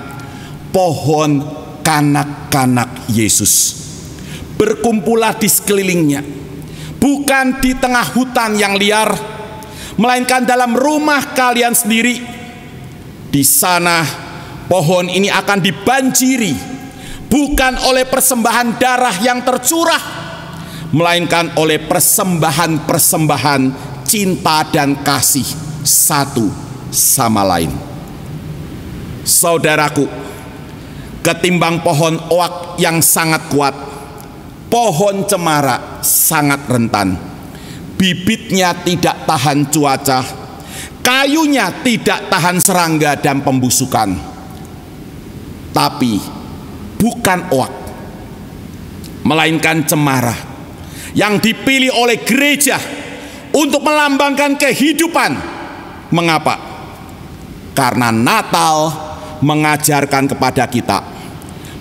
pohon kanak-kanak Yesus. Berkumpullah di sekelilingnya, bukan di tengah hutan yang liar, melainkan dalam rumah kalian sendiri. Di sana pohon ini akan dibanjiri bukan oleh persembahan darah yang tercurah, melainkan oleh persembahan-persembahan cinta dan kasih satu sama lain. Saudaraku, ketimbang pohon oak yang sangat kuat, pohon cemara sangat rentan. Bibitnya tidak tahan cuaca, kayunya tidak tahan serangga dan pembusukan. Tapi bukan oak, melainkan cemara yang dipilih oleh gereja untuk melambangkan kehidupan. Mengapa? Karena Natal mengajarkan kepada kita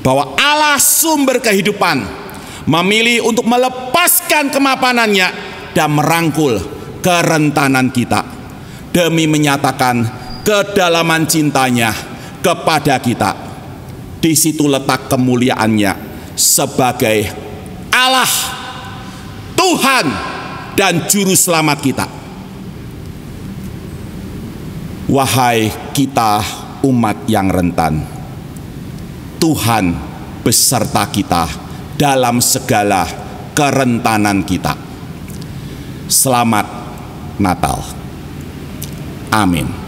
bahwa Allah sumber kehidupan memilih untuk melepaskan kemapanannya dan merangkul kerentanan kita demi menyatakan kedalaman cintanya kepada kita. Di situ letak kemuliaannya sebagai Allah, Tuhan dan Juru Selamat kita. Wahai kita umat yang rentan, Tuhan beserta kita dalam segala kerentanan kita. Selamat Natal. Amin.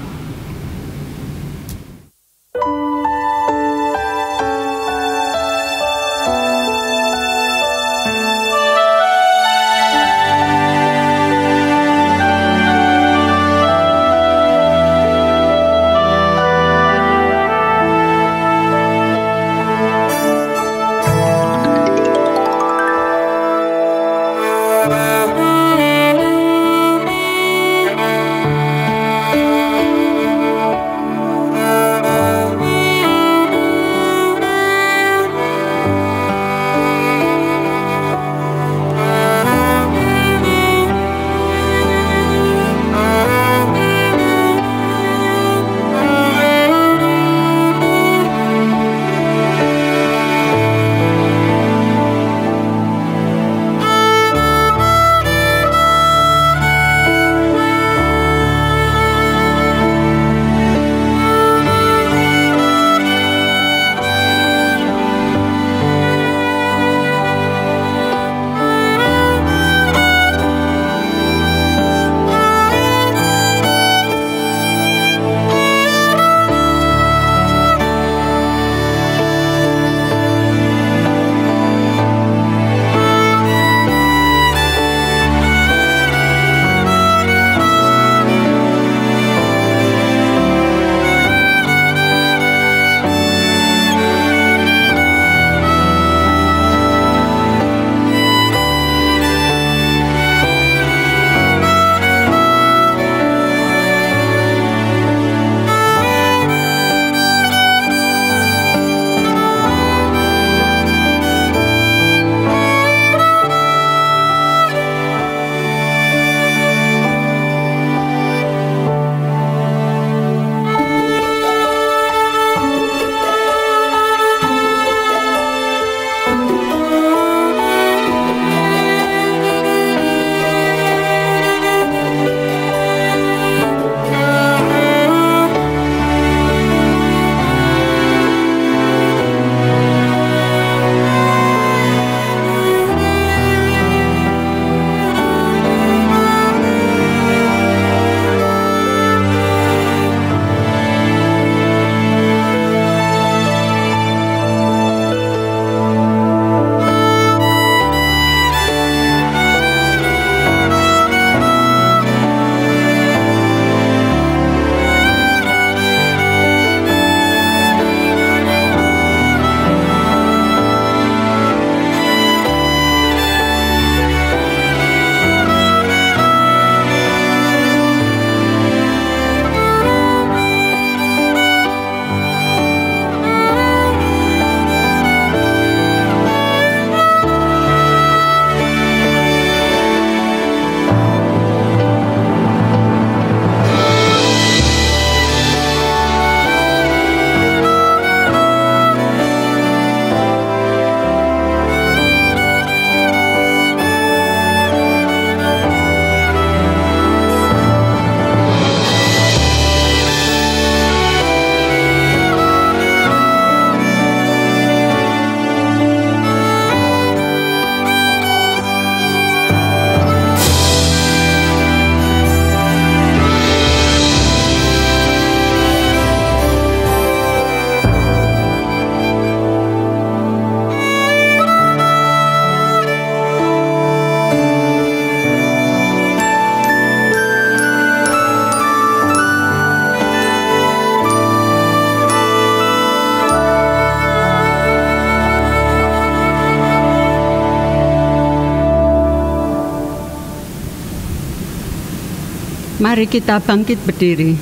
Mari kita bangkit berdiri.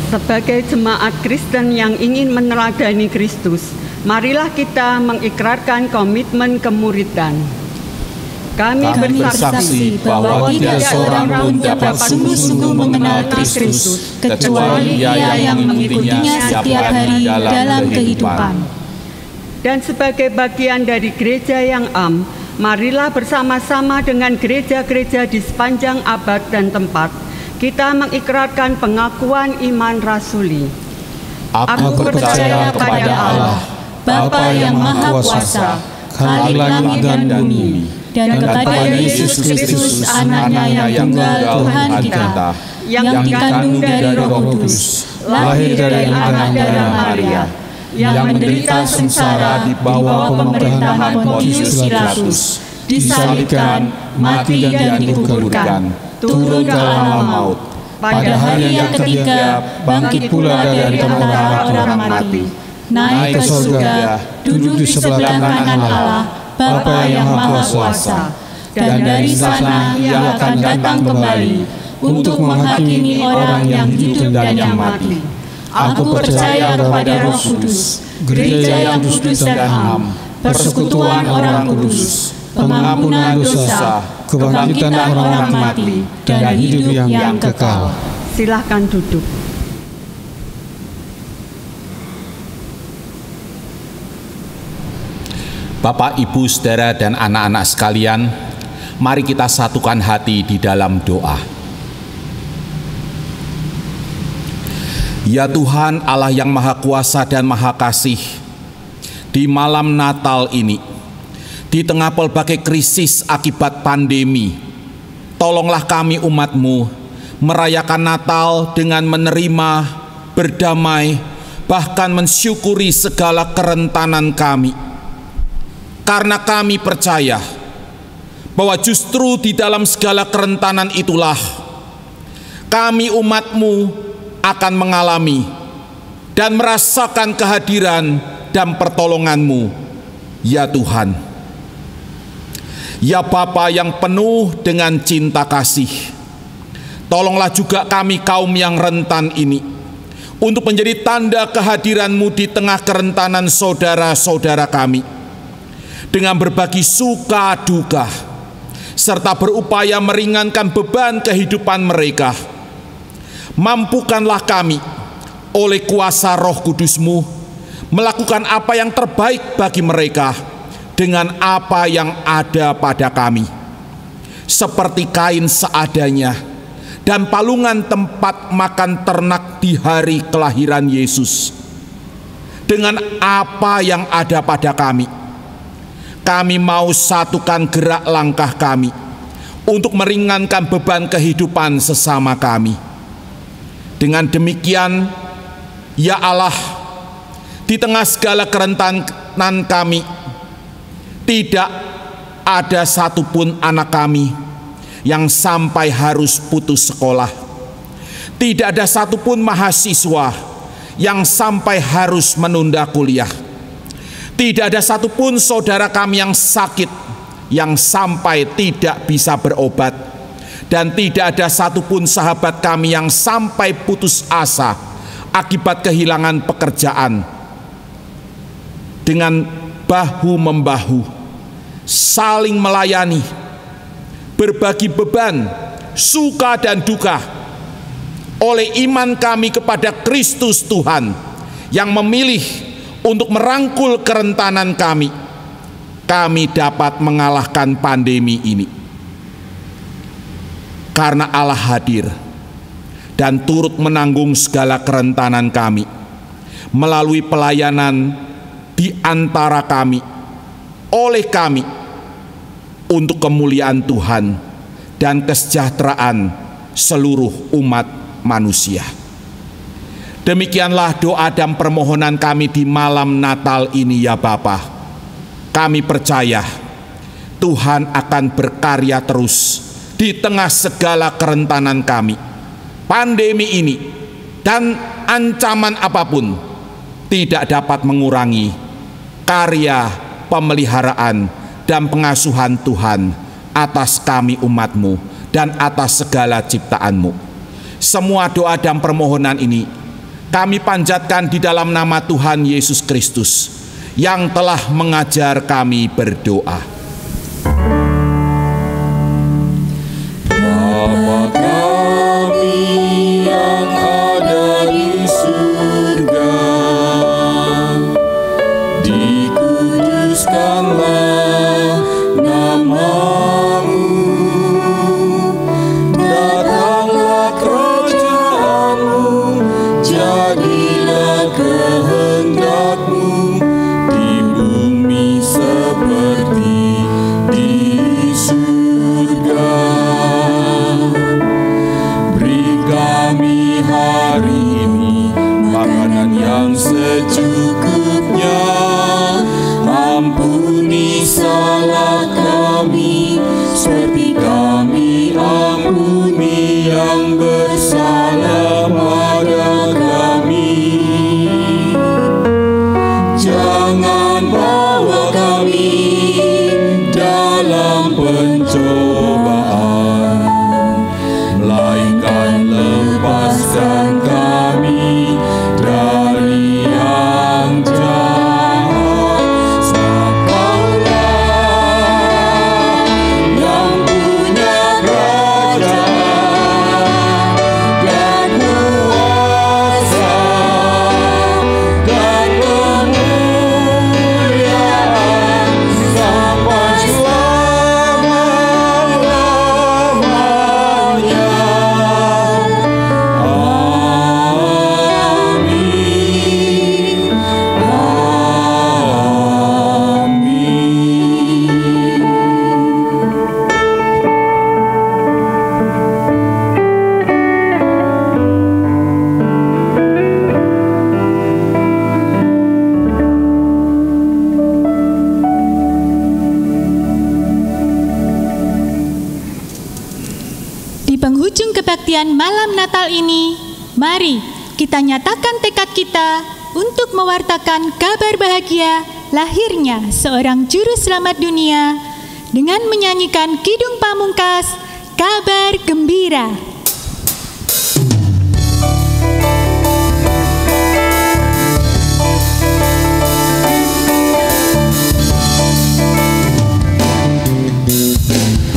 Sebagai jemaat Kristen yang ingin meneladani Kristus, marilah kita mengikrarkan komitmen kemuridan. Kami bersaksi bahwa tidak seorang pun dapat sungguh-sungguh mengenal Kristus, kecuali Dia yang mengikutinya setiap hari dalam kehidupan. Dan sebagai bagian dari gereja yang am, marilah bersama-sama dengan gereja-gereja di sepanjang abad dan tempat, kita mengikrarkan pengakuan iman rasuli. Aku percaya kepada Allah, Bapa yang Maha Kuasa, Khalik langit dan bumi, dan kepada Yesus Kristus, Anaknya yang tunggal Tuhan kita, yang dikandung dari Roh Kudus, lahir dari anak darah Maria, yang menderita sengsara di bawah pemerintahan Pontius Pilatus, disalibkan, mati dan dikuburkan, turun ke alam maut. Pada hari yang ketiga, bangkit pula dari antara orang mati, naik ke surga, duduk di sebelah kanan Allah, Bapa yang Maha Kuasa, dan dari sana Ia akan datang kembali untuk menghakimi orang yang hidup dan yang mati. Aku percaya kepada Roh Kudus, gereja yang kudus dan am, persekutuan orang kudus, pengampunan dosa, kebangkitan orang mati, dan hidup yang kekal. Silahkan duduk. Bapak, Ibu, Saudara, dan anak-anak sekalian, mari kita satukan hati di dalam doa. Ya Tuhan Allah yang Maha Kuasa dan Maha Kasih, di malam Natal ini, di tengah berbagai krisis akibat pandemi, tolonglah kami umat-Mu merayakan Natal dengan menerima, berdamai, bahkan mensyukuri segala kerentanan kami. Karena kami percaya bahwa justru di dalam segala kerentanan itulah kami umat-Mu akan mengalami dan merasakan kehadiran dan pertolongan-Mu, ya Tuhan. Ya Bapa yang penuh dengan cinta kasih, tolonglah juga kami kaum yang rentan ini untuk menjadi tanda kehadiran-Mu di tengah kerentanan saudara-saudara kami, dengan berbagi suka duka, serta berupaya meringankan beban kehidupan mereka. Mampukanlah kami oleh kuasa Roh Kudus-Mu melakukan apa yang terbaik bagi mereka dengan apa yang ada pada kami, seperti kain seadanya dan palungan tempat makan ternak di hari kelahiran Yesus. Dengan apa yang ada pada kami mau satukan gerak langkah kami untuk meringankan beban kehidupan sesama kami. Dengan demikian, ya Allah, di tengah segala kerentanan kami, tidak ada satupun anak kami yang sampai harus putus sekolah. Tidak ada satupun mahasiswa yang sampai harus menunda kuliah. Tidak ada satupun saudara kami yang sakit, yang sampai tidak bisa berobat. Dan tidak ada satupun sahabat kami yang sampai putus asa akibat kehilangan pekerjaan. Dengan bahu-membahu, saling melayani, berbagi beban, suka dan duka, oleh iman kami kepada Kristus Tuhan yang memilih untuk merangkul kerentanan kami dapat mengalahkan pandemi ini. Karena Allah hadir dan turut menanggung segala kerentanan kami melalui pelayanan di antara kami, oleh kami, untuk kemuliaan Tuhan dan kesejahteraan seluruh umat manusia. Demikianlah doa dan permohonan kami di malam Natal ini, ya Bapa. Kami percaya Tuhan akan berkarya terus di tengah segala kerentanan kami. Pandemi ini dan ancaman apapun tidak dapat mengurangi karya pemeliharaan dan pengasuhan Tuhan atas kami umat-Mu dan atas segala ciptaan-Mu. Semua doa dan permohonan ini kami panjatkan di dalam nama Tuhan Yesus Kristus yang telah mengajar kami berdoa. Bapa kami yang ada di surga, dikuduskanlah nama-Mu, datanglah kerajaan-Mu, jadilah kehendak-Mu di bumi seperti di surga. Beri kami hari ini makanan yang secukupnya, ampuni salah kami seperti kami ampuni yang bersalah pada kami. Jangan bawa kami dalam pencobaan, melainkan lepaskan kami dari yang jahat. Sebab Kau-Lah yang punya kerajaan dan kuasa dan kemuliaan sampai selama-lamanya. Amin. Di penghujung kebaktian malam Natal ini, mari kita nyatakan tekad kita untuk mewartakan kabar bahagia lahirnya seorang juru selamat dunia dengan menyanyikan Kidung Pamungkas, Kabar Gembira.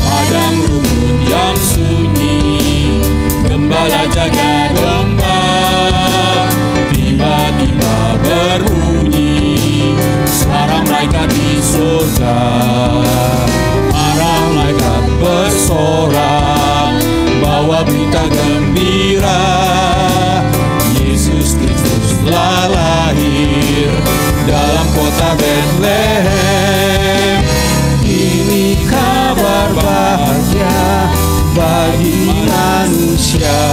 Padang rumput yang sunyi, gembala jaga domba, tiba-tiba berbunyi suara malaikat di surga. Para malaikat bersorak, bawa berita gembira, Yesus Kristus telah lahir dalam kota Betlehem. Ini kabar bahagia bagi manusia,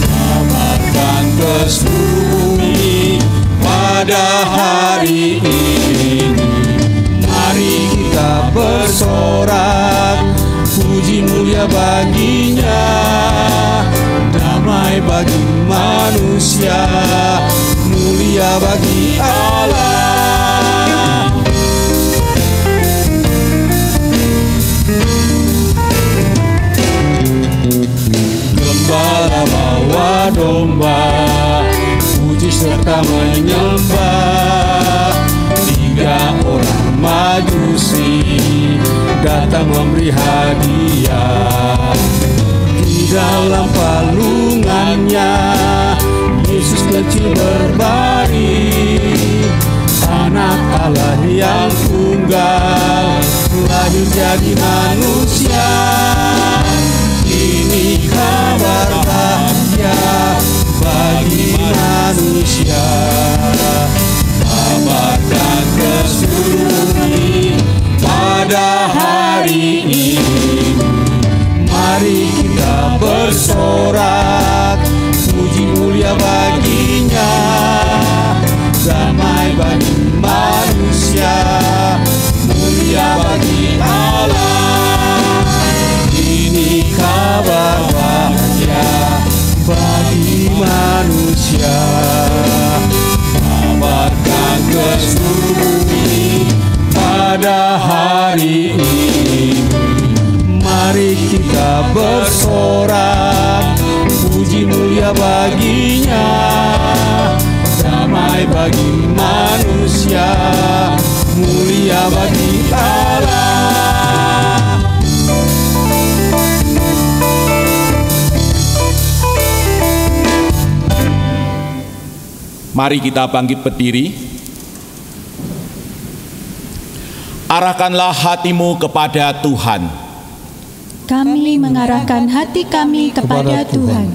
kabarkan ke seluruh bumi pada hari ini. Mari kita bersorak, puji mulia baginya, damai bagi manusia, mulia bagi Allah. Gembala bawa domba, puji serta menyembah. 3 orang majusi datang memberi hadiah. Di dalam palungannya Yesus kecil berbaring, anak Allah yang tunggal lahir jadi manusia. Ini kabar bahagia bagi manusia, kabarkan ke seluruh bumi pada hari ini. Mari kita bersorak, puji mulia baginya, damai bagi manusia, mulia bagi Allah. Ini kabar bahagia bagi manusia, kabarkan ke seluruh bumi pada hari ini. Mari kita bersorak, puji mulia baginya, damai bagi manusia, mulia bagi Allah. Mari kita bangkit berdiri. Arahkanlah hatimu kepada Tuhan. Kami mengarahkan hati kami kepada Tuhan.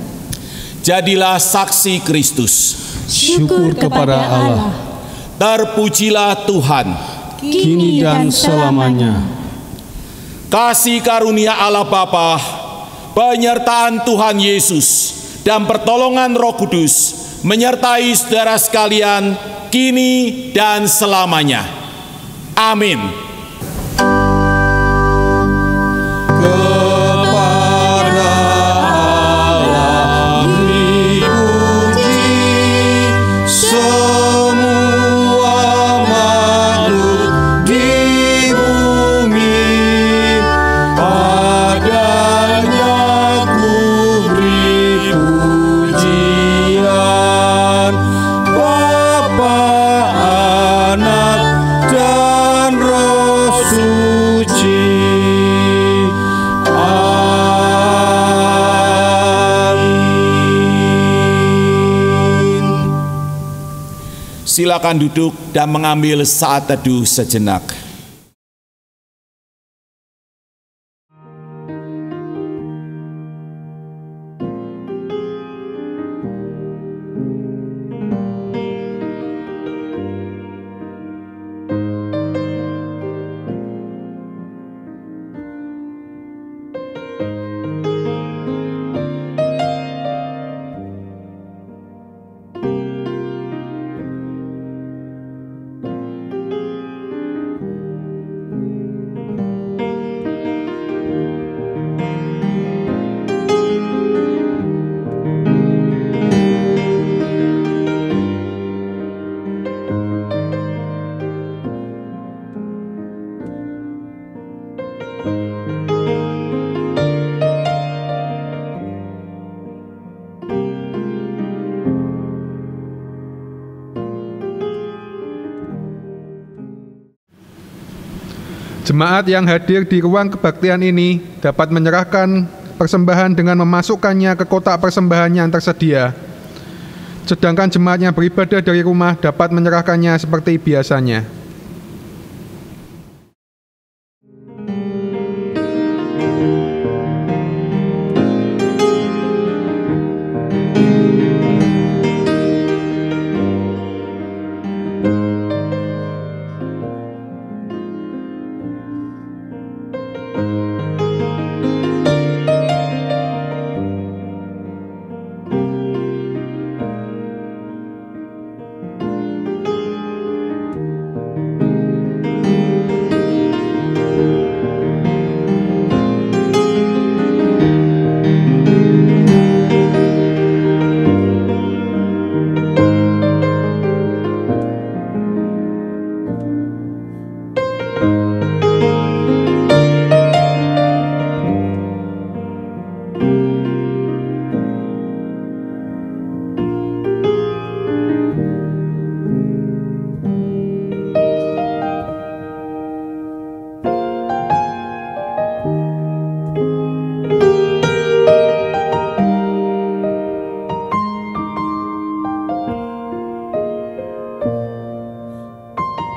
Jadilah saksi Kristus. Syukur kepada Allah. Terpujilah Tuhan, kini dan selamanya. Kasih karunia Allah Bapa, penyertaan Tuhan Yesus, dan pertolongan Roh Kudus menyertai saudara sekalian kini dan selamanya. Amin. Kepada Allah dipuji semua makhluk di bumi, padanya ku beri pujian, Bapa, Anak, dan Roh Suci. Silakan duduk dan mengambil saat teduh sejenak. Jemaat yang hadir di ruang kebaktian ini dapat menyerahkan persembahan dengan memasukkannya ke kotak persembahan yang tersedia. Sedangkan jemaat yang beribadah dari rumah dapat menyerahkannya seperti biasanya.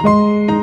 Thank you.